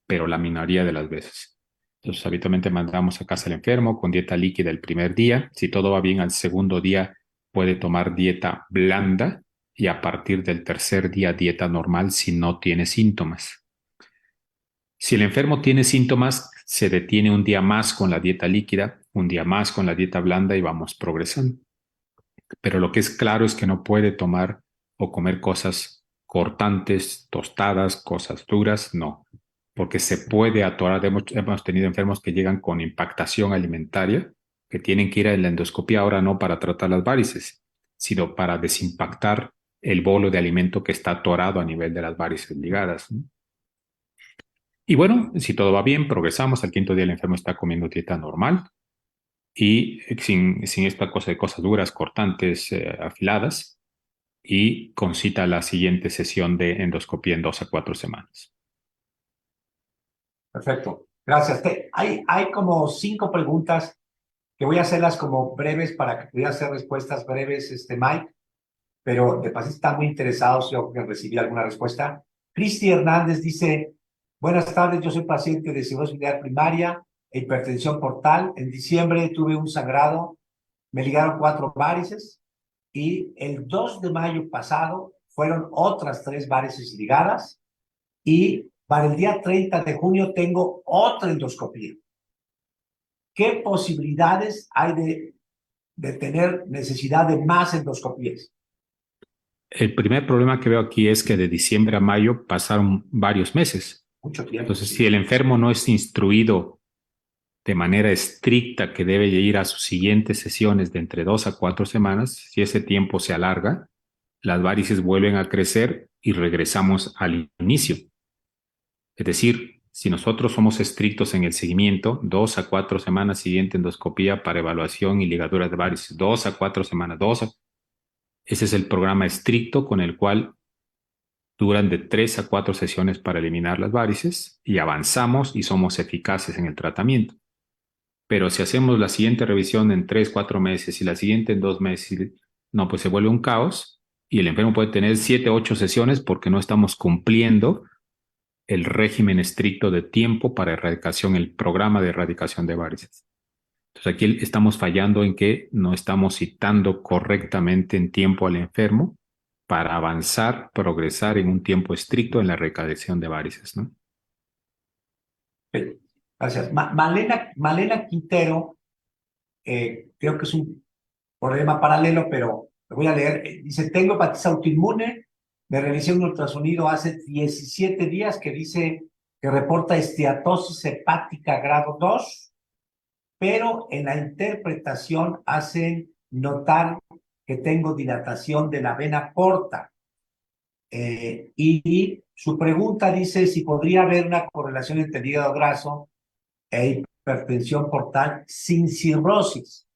pero la minoría de las veces. Entonces habitualmente mandamos a casa al enfermo con dieta líquida el primer día. Si todo va bien, al segundo día puede tomar dieta blanda y a partir del tercer día dieta normal si no tiene síntomas. Si el enfermo tiene síntomas, se detiene un día más con la dieta líquida, un día más con la dieta blanda y vamos progresando. Pero lo que es claro es que no puede tomar o comer cosas cortantes, tostadas, cosas duras, no, porque se puede atorar. Hemos tenido enfermos que llegan con impactación alimentaria, que tienen que ir a la endoscopia ahora no para tratar las varices, sino para desimpactar el bolo de alimento que está atorado a nivel de las varices ligadas, ¿no? Y bueno, si todo va bien, progresamos. Al quinto día el enfermo está comiendo dieta normal y sin esta cosa de cosas duras, cortantes, afiladas, y con cita a la siguiente sesión de endoscopía en 2 a 4 semanas. Perfecto, gracias. Hay como 5 preguntas que voy a hacerlas como breves para que pueda hacer respuestas breves, Mike, pero de paso están muy interesados yo en recibir alguna respuesta. Cristi Hernández dice: buenas tardes, yo soy paciente de cirrosis biliar primaria e hipertensión portal. En diciembre tuve un sangrado, me ligaron 4 varices y el 2 de mayo pasado fueron otras 3 varices ligadas y para el día 30 de junio tengo otra endoscopía. ¿Qué posibilidades hay de tener necesidad de más endoscopías? El primer problema que veo aquí es que de diciembre a mayo pasaron varios meses. Mucho tiempo. Entonces, si el enfermo no es instruido de manera estricta que debe ir a sus siguientes sesiones de entre 2 a 4 semanas, si ese tiempo se alarga, las varices vuelven a crecer y regresamos al inicio. Es decir, si nosotros somos estrictos en el seguimiento, 2 a 4 semanas siguiente endoscopía para evaluación y ligaduras de varices, 2 a 4 semanas, ese es el programa estricto con el cual duran de 3 a 4 sesiones para eliminar las varices y avanzamos y somos eficaces en el tratamiento. Pero si hacemos la siguiente revisión en 3, 4 meses y la siguiente en 2 meses, no, pues se vuelve un caos y el enfermo puede tener 7, 8 sesiones porque no estamos cumpliendo el régimen estricto de tiempo para erradicación, el programa de erradicación de varices. Entonces aquí estamos fallando en que no estamos citando correctamente en tiempo al enfermo para avanzar, progresar en un tiempo estricto en la erradicación de varices, ¿no? Ok, gracias. Malena Quintero, creo que es un problema paralelo, pero lo voy a leer. Dice, tengo hepatitis autoinmune, me realicé un ultrasonido hace 17 días que dice que reporta esteatosis hepática grado 2, pero en la interpretación hacen notar que tengo dilatación de la vena porta. Y su pregunta dice si podría haber una correlación entre el hígado graso e hipertensión portal sin cirrosis.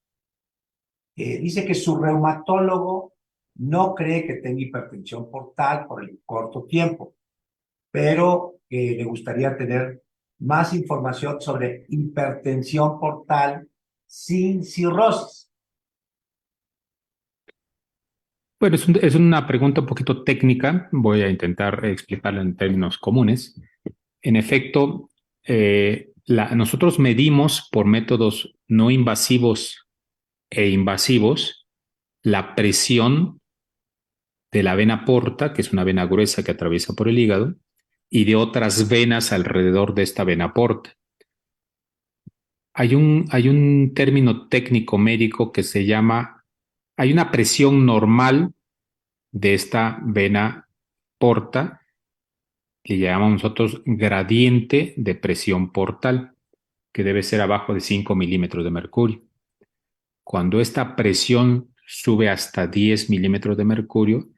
Dice que su reumatólogo no cree que tenga hipertensión portal por el corto tiempo, pero le gustaría tener más información sobre hipertensión portal sin cirrosis. Bueno, es una pregunta un poquito técnica. Voy a intentar explicarla en términos comunes. En efecto, nosotros medimos por métodos no invasivos e invasivos la presión de la vena porta, que es una vena gruesa que atraviesa por el hígado, y de otras venas alrededor de esta vena porta. Hay un término técnico médico que se llama, hay una presión normal de esta vena porta, que llamamos nosotros gradiente de presión portal, que debe ser abajo de 5 milímetros de mercurio. Cuando esta presión sube hasta 10 milímetros de mercurio,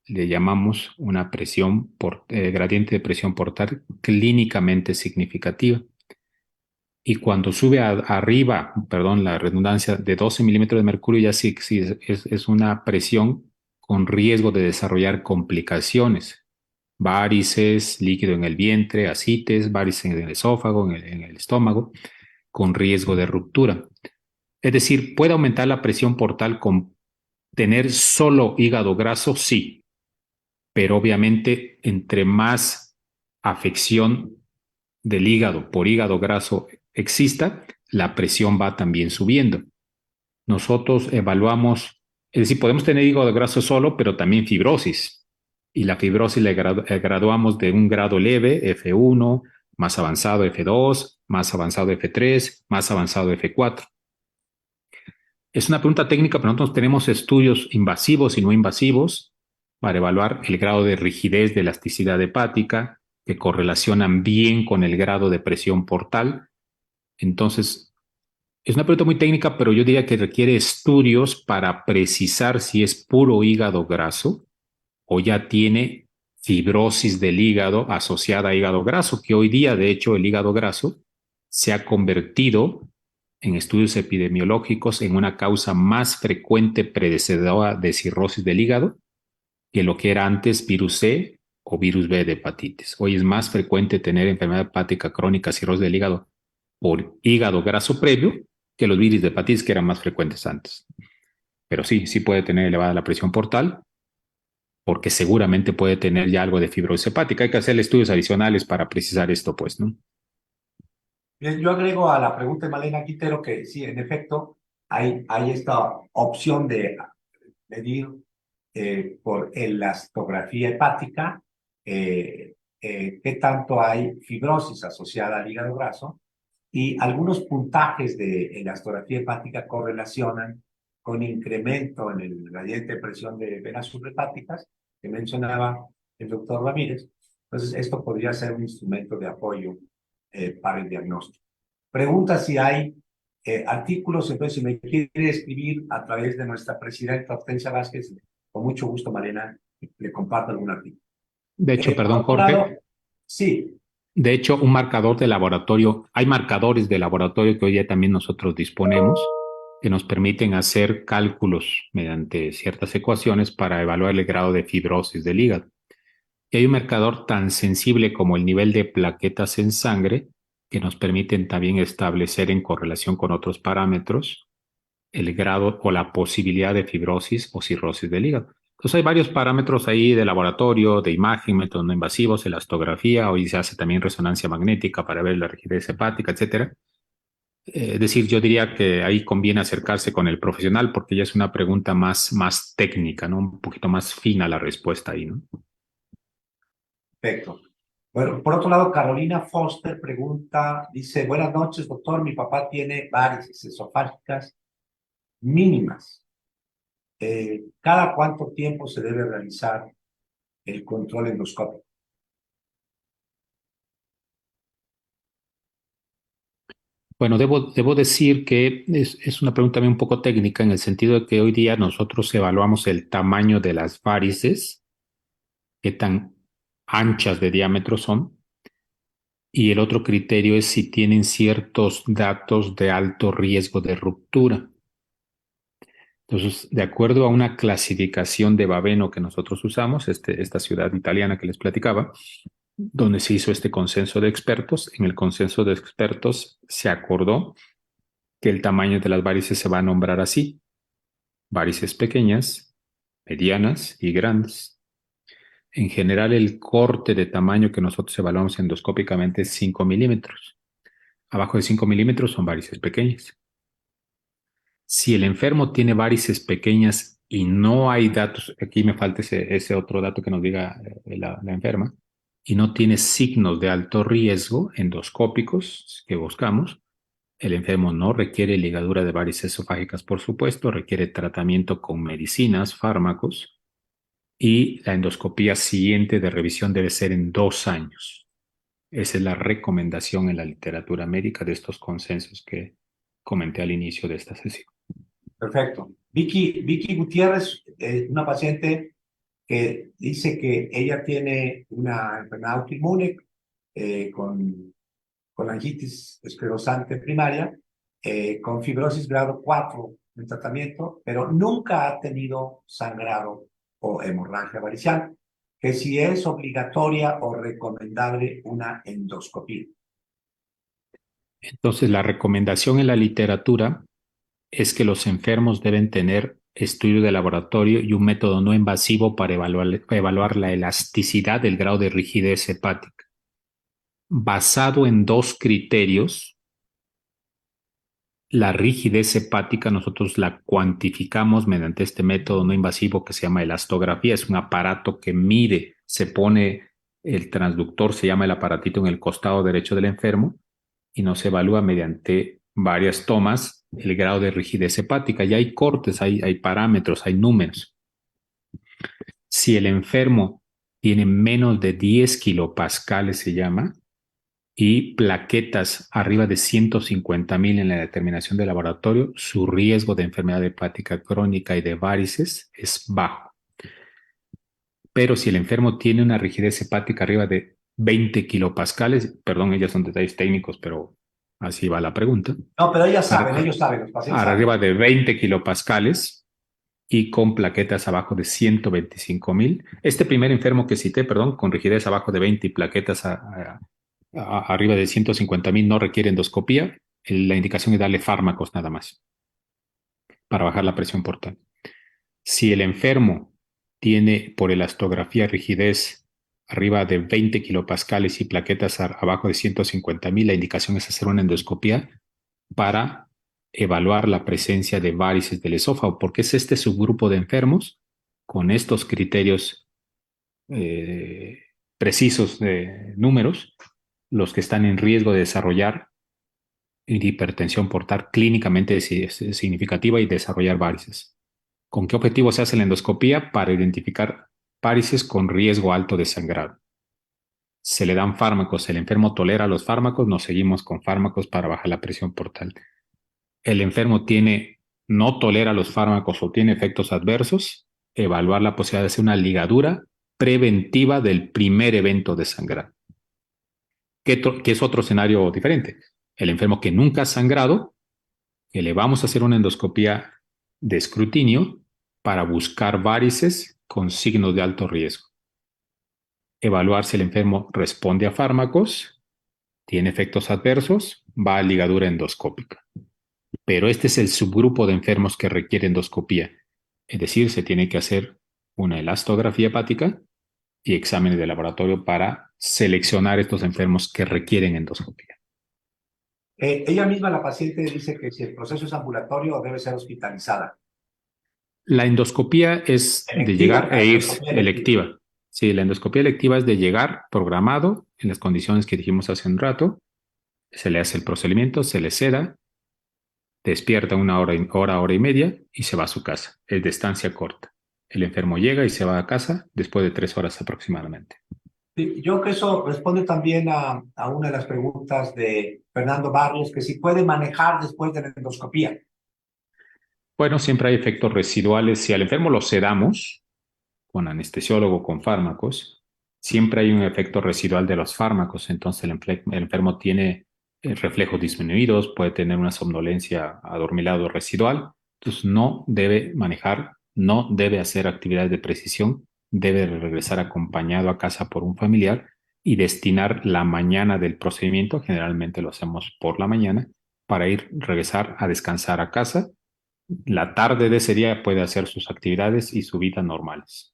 le llamamos una presión gradiente de presión portal clínicamente significativa. Y cuando sube arriba, perdón, la redundancia, de 12 milímetros de mercurio, ya sí es una presión con riesgo de desarrollar complicaciones. Varices, líquido en el vientre, ascites, varices en el esófago, en el estómago, con riesgo de ruptura. Es decir, ¿puede aumentar la presión portal con tener solo hígado graso? Sí, pero obviamente entre más afección del hígado por hígado graso exista, la presión va también subiendo. Nosotros evaluamos, es decir, podemos tener hígado graso solo, pero también fibrosis. Y la fibrosis le graduamos de un grado leve, F1, más avanzado F2, más avanzado F3, más avanzado F4. Es una pregunta técnica, pero nosotros tenemos estudios invasivos y no invasivos para evaluar el grado de rigidez, de elasticidad hepática, que correlacionan bien con el grado de presión portal. Entonces, es una pregunta muy técnica, pero yo diría que requiere estudios para precisar si es puro hígado graso o ya tiene fibrosis del hígado asociada a hígado graso, que hoy día, de hecho, el hígado graso se ha convertido en estudios epidemiológicos en una causa más frecuente predecesora de cirrosis del hígado que lo que era antes virus C o virus B de hepatitis. Hoy es más frecuente tener enfermedad hepática crónica, cirrosis del hígado por hígado graso previo que los virus de hepatitis que eran más frecuentes antes. Pero sí puede tener elevada la presión portal porque seguramente puede tener ya algo de fibrosis hepática. Hay que hacer estudios adicionales para precisar esto, pues, ¿no? Bien, yo agrego a la pregunta de Malena Quintero que sí, en efecto, hay esta opción de medir por elastografía hepática qué tanto hay fibrosis asociada al hígado graso, y algunos puntajes de elastografía hepática correlacionan con incremento en el gradiente de presión de venas subrepáticas que mencionaba el doctor Ramírez. Entonces, esto podría ser un instrumento de apoyo para el diagnóstico. Pregunta si hay artículos, entonces si me quiere escribir a través de nuestra presidenta Hortensia Vázquez, con mucho gusto, Malena, le comparto algún artículo. De hecho, perdón, Por otro lado, Jorge. sí. De hecho, un marcador de laboratorio, hay marcadores de laboratorio que hoy ya también nosotros disponemos que nos permiten hacer cálculos mediante ciertas ecuaciones para evaluar el grado de fibrosis del hígado. Y hay un marcador tan sensible como el nivel de plaquetas en sangre que nos permiten también establecer en correlación con otros parámetros el grado o la posibilidad de fibrosis o cirrosis del hígado. Entonces hay varios parámetros ahí de laboratorio, de imagen, métodos no invasivos, elastografía, hoy se hace también resonancia magnética para ver la rigidez hepática, etcétera. Es decir, yo diría que ahí conviene acercarse con el profesional porque ya es una pregunta más técnica, ¿no? Un poquito más fina la respuesta ahí, ¿no? Perfecto. Bueno, por otro lado, Carolina Foster pregunta, dice, buenas noches, doctor, mi papá tiene varices esofágicas mínimas. ¿Cada cuánto tiempo se debe realizar el control endoscópico? Bueno, debo decir que es una pregunta también un poco técnica en el sentido de que hoy día nosotros evaluamos el tamaño de las varices, qué tan anchas de diámetro son, y el otro criterio es si tienen ciertos datos de alto riesgo de ruptura. Entonces, de acuerdo a una clasificación de Babeno que nosotros usamos, esta ciudad italiana que les platicaba, donde se hizo este consenso de expertos, en el consenso de expertos se acordó que el tamaño de las varices se va a nombrar así: varices pequeñas, medianas y grandes. En general, el corte de tamaño que nosotros evaluamos endoscópicamente es 5 milímetros. Abajo de 5 milímetros son varices pequeñas. Si el enfermo tiene varices pequeñas y no hay datos, aquí me falta ese otro dato que nos diga la enferma, y no tiene signos de alto riesgo endoscópicos que buscamos, el enfermo no requiere ligadura de varices esofágicas, por supuesto, requiere tratamiento con medicinas, fármacos, y la endoscopía siguiente de revisión debe ser en 2 años. Esa es la recomendación en la literatura médica de estos consensos que comenté al inicio de esta sesión. Perfecto. Vicky Gutiérrez, una paciente que dice que ella tiene una enfermedad autoinmune con colangitis esclerosante primaria, con fibrosis grado 4 en tratamiento, pero nunca ha tenido sangrado o hemorragia varicial, que si es obligatoria o recomendable una endoscopía. Entonces, la recomendación en la literatura es que los enfermos deben tener estudio de laboratorio y un método no invasivo para evaluar la elasticidad del grado de rigidez hepática, basado en 2 criterios. La rigidez hepática nosotros la cuantificamos mediante este método no invasivo que se llama elastografía. Es un aparato que mide, se pone el transductor, se llama el aparatito en el costado derecho del enfermo y nos evalúa mediante varias tomas el grado de rigidez hepática. Ya hay cortes, hay parámetros, hay números. Si el enfermo tiene menos de 10 kilopascales, se llama, y plaquetas arriba de 150,000 en la determinación de laboratorio, su riesgo de enfermedad hepática crónica y de varices es bajo. Pero si el enfermo tiene una rigidez hepática arriba de 20 kilopascales, perdón, ellas son detalles técnicos, pero así va la pregunta. No, pero ellos saben, los pacientes saben. Arriba de 20 kilopascales y con plaquetas abajo de 125,000. Este primer enfermo que cité, perdón, con rigidez abajo de 20 y plaquetas arriba de 150,000 no requiere endoscopía. La indicación es darle fármacos nada más para bajar la presión portal. Si el enfermo tiene por elastografía rigidez arriba de 20 kilopascales y plaquetas abajo de 150,000, la indicación es hacer una endoscopía para evaluar la presencia de varices del esófago, porque es este subgrupo de enfermos con estos criterios precisos de números los que están en riesgo de desarrollar hipertensión portal clínicamente significativa y desarrollar varices. ¿Con qué objetivo se hace la endoscopía? Para identificar varices con riesgo alto de sangrado. Se le dan fármacos, el enfermo tolera los fármacos, nos seguimos con fármacos para bajar la presión portal. El enfermo no tolera los fármacos o tiene efectos adversos, evaluar la posibilidad de hacer una ligadura preventiva del primer evento de sangrado. ¿Qué es otro escenario diferente? El enfermo que nunca ha sangrado, que le vamos a hacer una endoscopía de escrutinio para buscar varices con signos de alto riesgo. evaluar si el enfermo responde a fármacos, tiene efectos adversos, va a ligadura endoscópica. Pero este es el subgrupo de enfermos que requiere endoscopía. Es decir, se tiene que hacer una elastografía hepática y exámenes de laboratorio para seleccionar estos enfermos que requieren endoscopía. Ella misma, la paciente, dice que si el proceso es ambulatorio debe ser hospitalizada. La endoscopía es de Electiva, llegar la e ir endoscopía electiva. electiva. Sí, la endoscopía electiva es de llegar programado en las condiciones que dijimos hace un rato. Se le hace el procedimiento, se le seda, despierta una hora y media y se va a su casa. Es de estancia corta. El enfermo llega y se va a casa después de 3 horas aproximadamente. Sí, yo creo que eso responde también a una de las preguntas de Fernando Barrios, que si puede manejar después de la endoscopía. Bueno, siempre hay efectos residuales. Si al enfermo lo sedamos con anestesiólogo, con fármacos, siempre hay un efecto residual de los fármacos. Entonces el enfermo tiene reflejos disminuidos, puede tener una somnolencia adormilado residual. Entonces no debe manejar, no debe hacer actividades de precisión, debe regresar acompañado a casa por un familiar y destinar la mañana del procedimiento, generalmente lo hacemos por la mañana, para regresar a descansar a casa. La tarde de ese día puede hacer sus actividades y su vida normales.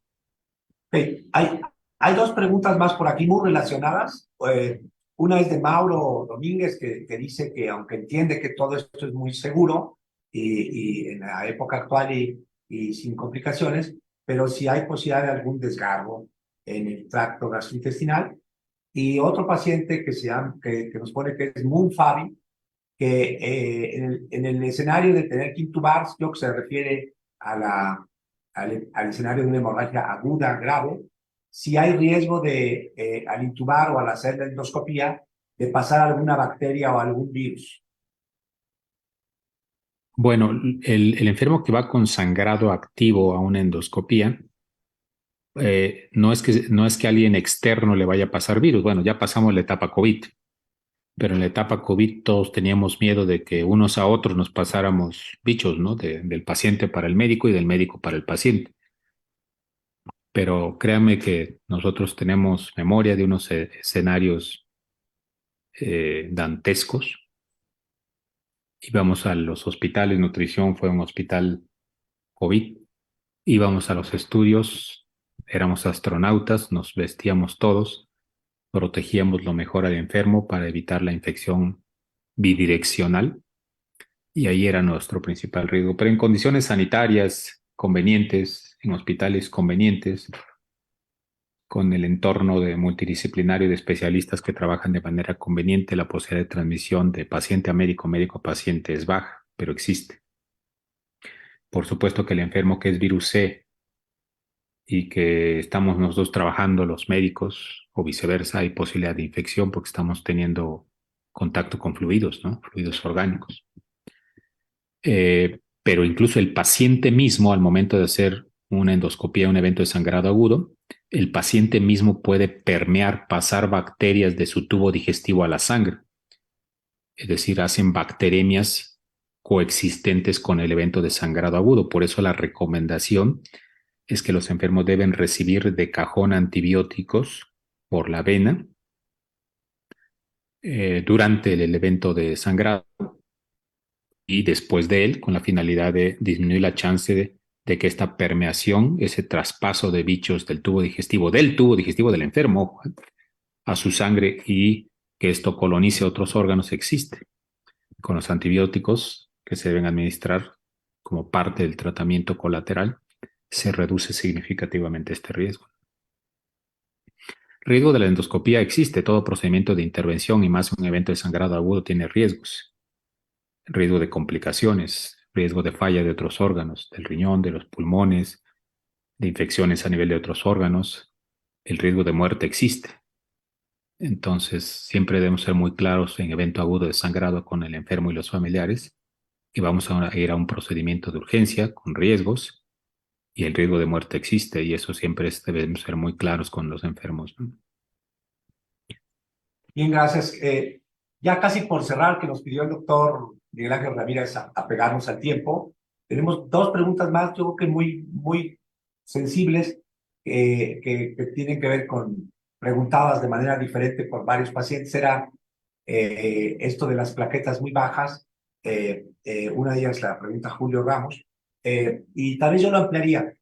Okay. Hay dos preguntas más por aquí muy relacionadas. Una es de Mauro Domínguez, que dice que aunque entiende que todo esto es muy seguro y en la época actual y sin complicaciones, pero si hay posibilidad de algún desgarro en el tracto gastrointestinal. Y otro paciente que nos pone que es Moonfabi, que en el escenario de tener que intubar, creo que se refiere al escenario de una hemorragia aguda, grave, si hay riesgo de, al intubar o al hacer la endoscopía, de pasar alguna bacteria o algún virus. Bueno, el enfermo que va con sangrado activo a una endoscopía, no es que a alguien externo le vaya a pasar virus. Bueno, ya pasamos la etapa COVID, pero en la etapa COVID todos teníamos miedo de que unos a otros nos pasáramos bichos, ¿no? Del paciente para el médico y del médico para el paciente. Pero créanme que nosotros tenemos memoria de unos escenarios dantescos. Íbamos a los hospitales, nutrición fue un hospital COVID, íbamos a los estudios, éramos astronautas, nos vestíamos todos, protegíamos lo mejor al enfermo para evitar la infección bidireccional y ahí era nuestro principal riesgo. Pero en condiciones sanitarias convenientes, en hospitales convenientes, con el entorno de multidisciplinario de especialistas que trabajan de manera conveniente, la posibilidad de transmisión de paciente a médico, médico a paciente es baja, pero existe. Por supuesto que el enfermo que es virus C y que estamos nosotros trabajando los médicos o viceversa, hay posibilidad de infección porque estamos teniendo contacto con fluidos, ¿no? Fluidos orgánicos. Pero incluso el paciente mismo, al momento de hacer una endoscopía, un evento de sangrado agudo, el paciente mismo puede permear, pasar bacterias de su tubo digestivo a la sangre. Es decir, hacen bacteremias coexistentes con el evento de sangrado agudo. Por eso la recomendación es que los enfermos deben recibir de cajón antibióticos por la vena durante el evento de sangrado y después de él, con la finalidad de disminuir la chance de que esta permeación, ese traspaso de bichos del tubo digestivo del enfermo a su sangre y que esto colonice otros órganos existe. Con los antibióticos que se deben administrar como parte del tratamiento colateral, se reduce significativamente este riesgo. Riesgo de la endoscopía existe. Todo procedimiento de intervención y más un evento de sangrado agudo tiene riesgos. Riesgo de complicaciones, riesgo de falla de otros órganos, del riñón, de los pulmones, de infecciones a nivel de otros órganos. El riesgo de muerte existe. Entonces, siempre debemos ser muy claros en evento agudo de sangrado con el enfermo y los familiares y vamos a ir a un procedimiento de urgencia con riesgos y el riesgo de muerte existe y eso siempre debemos ser muy claros con los enfermos, ¿no? Bien, gracias. Ya casi por cerrar, que nos pidió el doctor Miguel Ángel Ramírez a pegarnos al tiempo, tenemos dos preguntas más, yo creo que muy sensibles, que tienen que ver preguntadas de manera diferente por varios pacientes era esto de las plaquetas muy bajas. Una de ellas la pregunta Julio Ramos. Y tal vez yo lo ampliaría.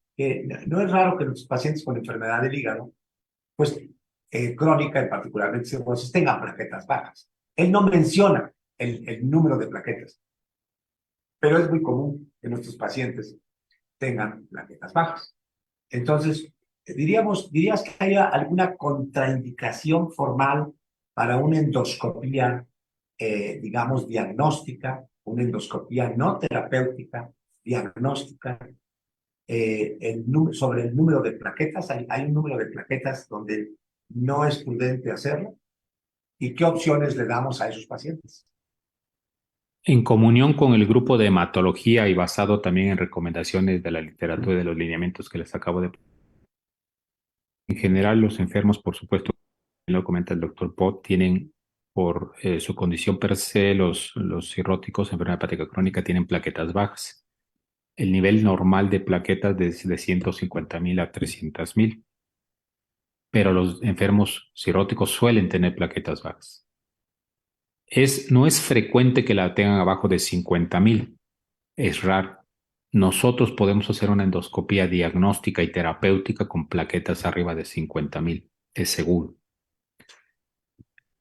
No es raro que los pacientes con enfermedad del hígado, pues crónica y particularmente cirrosis, tengan plaquetas bajas. Él no menciona el número de plaquetas, pero es muy común que nuestros pacientes tengan plaquetas bajas. Entonces, ¿dirías que haya alguna contraindicación formal para una endoscopía, digamos, diagnóstica, una endoscopía no terapéutica, diagnóstica, sobre el número de plaquetas? ¿Hay un número de plaquetas donde no es prudente hacerlo? ¿Y qué opciones le damos a esos pacientes? En comunión con el grupo de hematología y basado también en recomendaciones de la literatura y de los lineamientos que les acabo de... En general, los enfermos, por supuesto, lo comenta el doctor Pot, tienen por su condición per se, los cirróticos, enfermedad hepática crónica, tienen plaquetas bajas. El nivel normal de plaquetas es de 150.000 a 300.000, pero los enfermos cirróticos suelen tener plaquetas bajas. No es frecuente que la tengan abajo de 50.000, es raro. Nosotros podemos hacer una endoscopía diagnóstica y terapéutica con plaquetas arriba de 50.000, es seguro.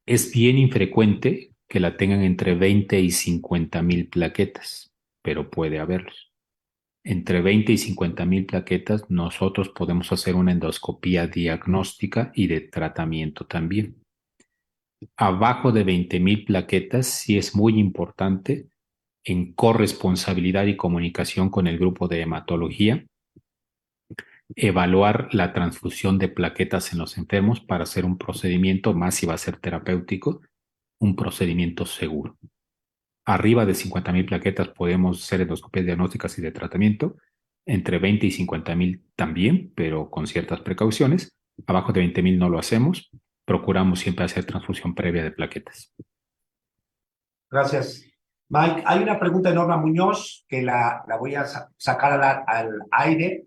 Es bien infrecuente que la tengan entre 20 y 50.000 plaquetas, pero puede haberlos. Entre 20 y 50.000 plaquetas, nosotros podemos hacer una endoscopía diagnóstica y de tratamiento también. Abajo de 20.000 plaquetas, sí es muy importante en corresponsabilidad y comunicación con el grupo de hematología, evaluar la transfusión de plaquetas en los enfermos para hacer un procedimiento, más si va a ser terapéutico, un procedimiento seguro. Arriba de 50.000 plaquetas podemos hacer endoscopias diagnósticas y de tratamiento, entre 20 y 50.000 también, pero con ciertas precauciones. Abajo de 20.000 no lo hacemos, procuramos siempre hacer transfusión previa de plaquetas. Gracias. Mike, hay una pregunta de Norma Muñoz que la voy a sacar al aire,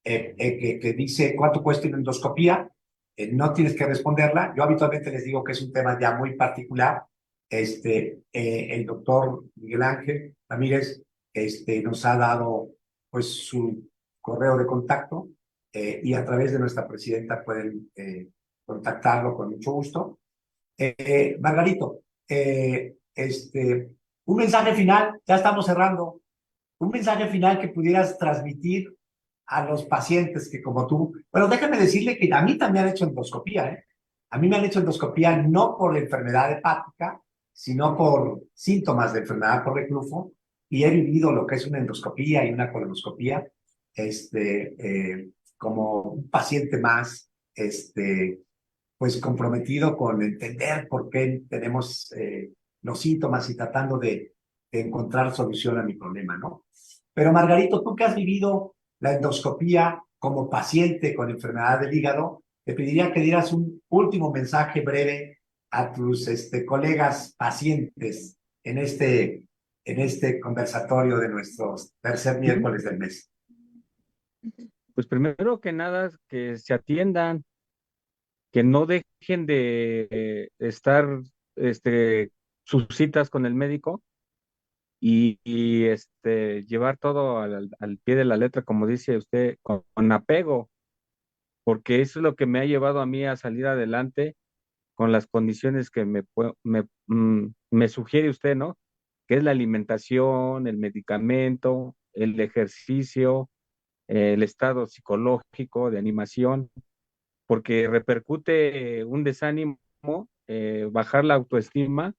que dice, ¿cuánto cuesta una endoscopía? No tienes que responderla. Yo habitualmente les digo que es un tema ya muy particular. El doctor Miguel Ángel Ramírez nos ha dado pues su correo de contacto, y a través de nuestra presidenta pueden contactarlo con mucho gusto. Margarito, un mensaje final, ya estamos cerrando, un mensaje final que pudieras transmitir a los pacientes que como tú, bueno, déjame decirle que a mí también me han hecho endoscopía, ¿eh? A mí me han hecho endoscopía no por enfermedad hepática, sino por síntomas de enfermedad por reflujo, y he vivido lo que es una endoscopía y una colonoscopía, como un paciente más, pues comprometido con entender por qué tenemos los síntomas y tratando de encontrar solución a mi problema, ¿no? Pero Margarito, tú que has vivido la endoscopía como paciente con enfermedad del hígado, te pediría que dieras un último mensaje breve a tus colegas pacientes en este conversatorio de nuestro tercer miércoles del mes. Pues primero que nada, que se atiendan, que no dejen de estar sus citas con el médico y llevar todo al pie de la letra, como dice usted, con apego, porque eso es lo que me ha llevado a mí a salir adelante con las condiciones que me sugiere usted, ¿no? Que es la alimentación, el medicamento, el ejercicio, el estado psicológico de animación, porque repercute un desánimo, bajar la autoestima,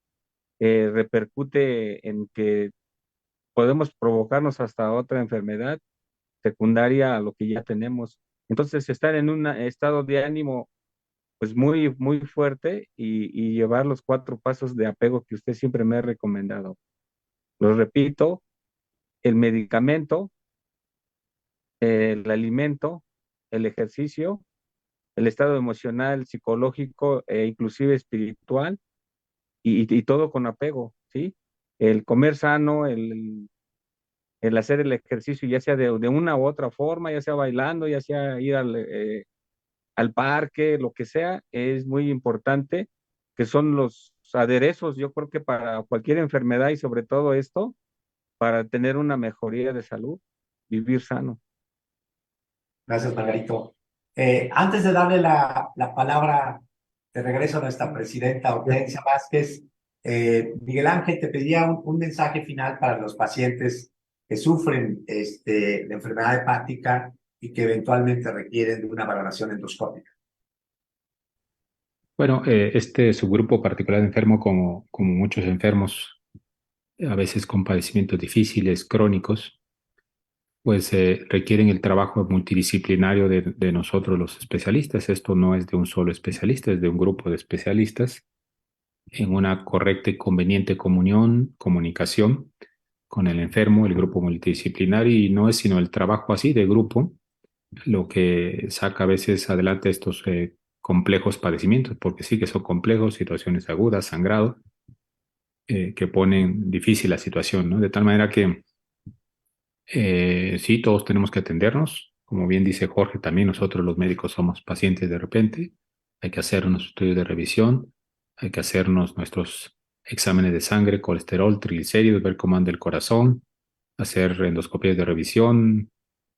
repercute en que podemos provocarnos hasta otra enfermedad secundaria a lo que ya tenemos. Entonces, estar en un estado de ánimo pues muy, muy fuerte y llevar los 4 pasos de apego que usted siempre me ha recomendado. Los repito: el medicamento, el alimento, el ejercicio, el estado emocional, psicológico e inclusive espiritual, y todo con apego, ¿sí? El comer sano, el hacer el ejercicio, ya sea de una u otra forma, ya sea bailando, ya sea ir al parque, lo que sea, es muy importante, que son los aderezos, yo creo que para cualquier enfermedad y sobre todo esto, para tener una mejoría de salud, vivir sano. Gracias, Margarito. Antes de darle la palabra de regreso a nuestra presidenta Hortensia Vázquez, Miguel Ángel, te pedía un mensaje final para los pacientes que sufren de enfermedad hepática y que eventualmente requieren de una valoración endoscópica. Bueno, este subgrupo particular de enfermo, como muchos enfermos, a veces con padecimientos difíciles, crónicos, pues requieren el trabajo multidisciplinario de nosotros los especialistas. Esto no es de un solo especialista, es de un grupo de especialistas en una correcta y conveniente comunicación con el enfermo, el grupo multidisciplinario, y no es sino el trabajo así de grupo lo que saca a veces adelante estos complejos padecimientos, porque sí que son complejos, situaciones agudas, sangrado, que ponen difícil la situación, ¿no? De tal manera que sí, todos tenemos que atendernos. Como bien dice Jorge, también nosotros los médicos somos pacientes de repente. Hay que hacer unos estudios de revisión, hay que hacernos nuestros exámenes de sangre, colesterol, triglicéridos, ver cómo anda el corazón, hacer endoscopías de revisión.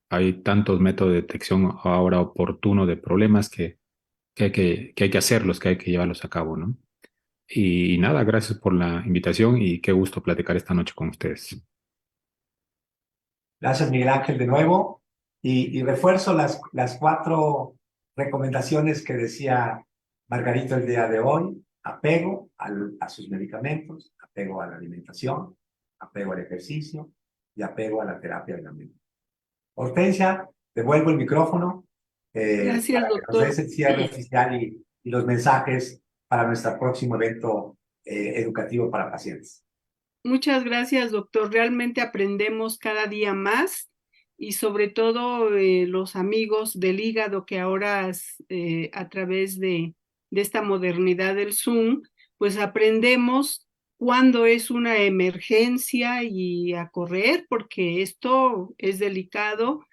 Hay tantos métodos de detección ahora oportuno de problemas que hay que hacerlos, que hay que llevarlos a cabo, ¿no? Y nada, gracias por la invitación y qué gusto platicar esta noche con ustedes. Gracias, Miguel Ángel, de nuevo. Y refuerzo las 4 recomendaciones que decía Margarito el día de hoy. Apego a sus medicamentos, apego a la alimentación, apego al ejercicio y apego a la terapia de la mente. Hortensia, devuelvo el micrófono Gracias, para que nos des doctor. el cierre oficial y los mensajes para nuestro próximo evento educativo para pacientes. Muchas gracias, doctor. Realmente aprendemos cada día más y sobre todo los amigos del hígado que ahora a través de esta modernidad del Zoom, pues aprendemos cuándo es una emergencia y a correr porque esto es delicado.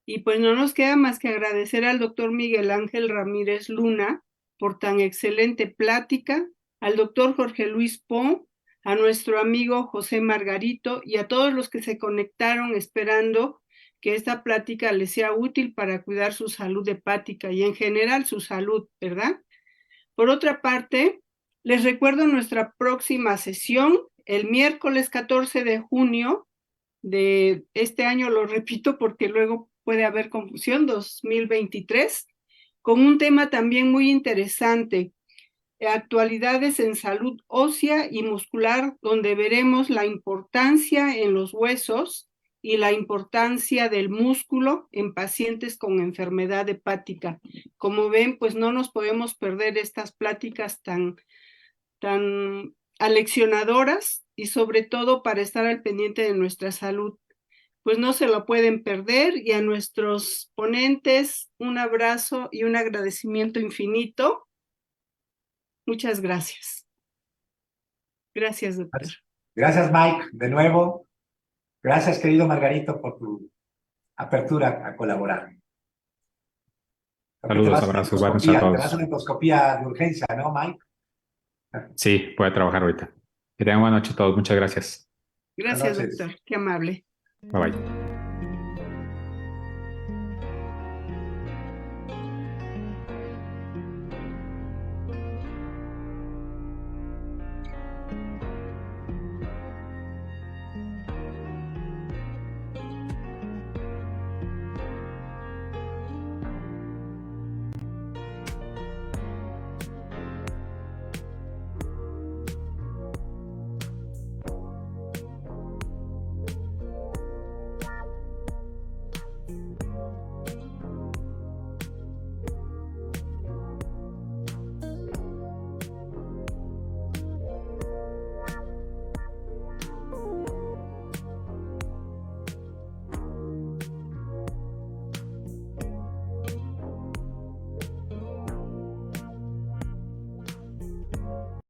Y pues no nos queda más que agradecer al doctor Miguel Ángel Ramírez Luna por tan excelente plática, al doctor Jorge Luis Po, a nuestro amigo José Margarito y a todos los que se conectaron esperando que esta plática les sea útil para cuidar su salud hepática y en general su salud, ¿verdad? Por otra parte, les recuerdo nuestra próxima sesión el miércoles 14 de junio de este año, lo repito porque luego puede haber confusión, 2023, con un tema también muy interesante, actualidades en salud ósea y muscular, donde veremos la importancia en los huesos y la importancia del músculo en pacientes con enfermedad hepática. Como ven, pues no nos podemos perder estas pláticas tan aleccionadoras y sobre todo para estar al pendiente de nuestra salud. Pues no se lo pueden perder y a nuestros ponentes un abrazo y un agradecimiento infinito. Muchas gracias. Gracias, doctor. Gracias, Mike, de nuevo. Gracias, querido Margarito, por tu apertura a colaborar. Porque Saludos, abrazos, buenos a te vas a todos. una endoscopía de urgencia, ¿no, Mike? Sí, voy a trabajar ahorita. Que tengan buena noche a todos. Muchas gracias. Buenas Gracias, noches. doctor. Qué amable. Bye bye.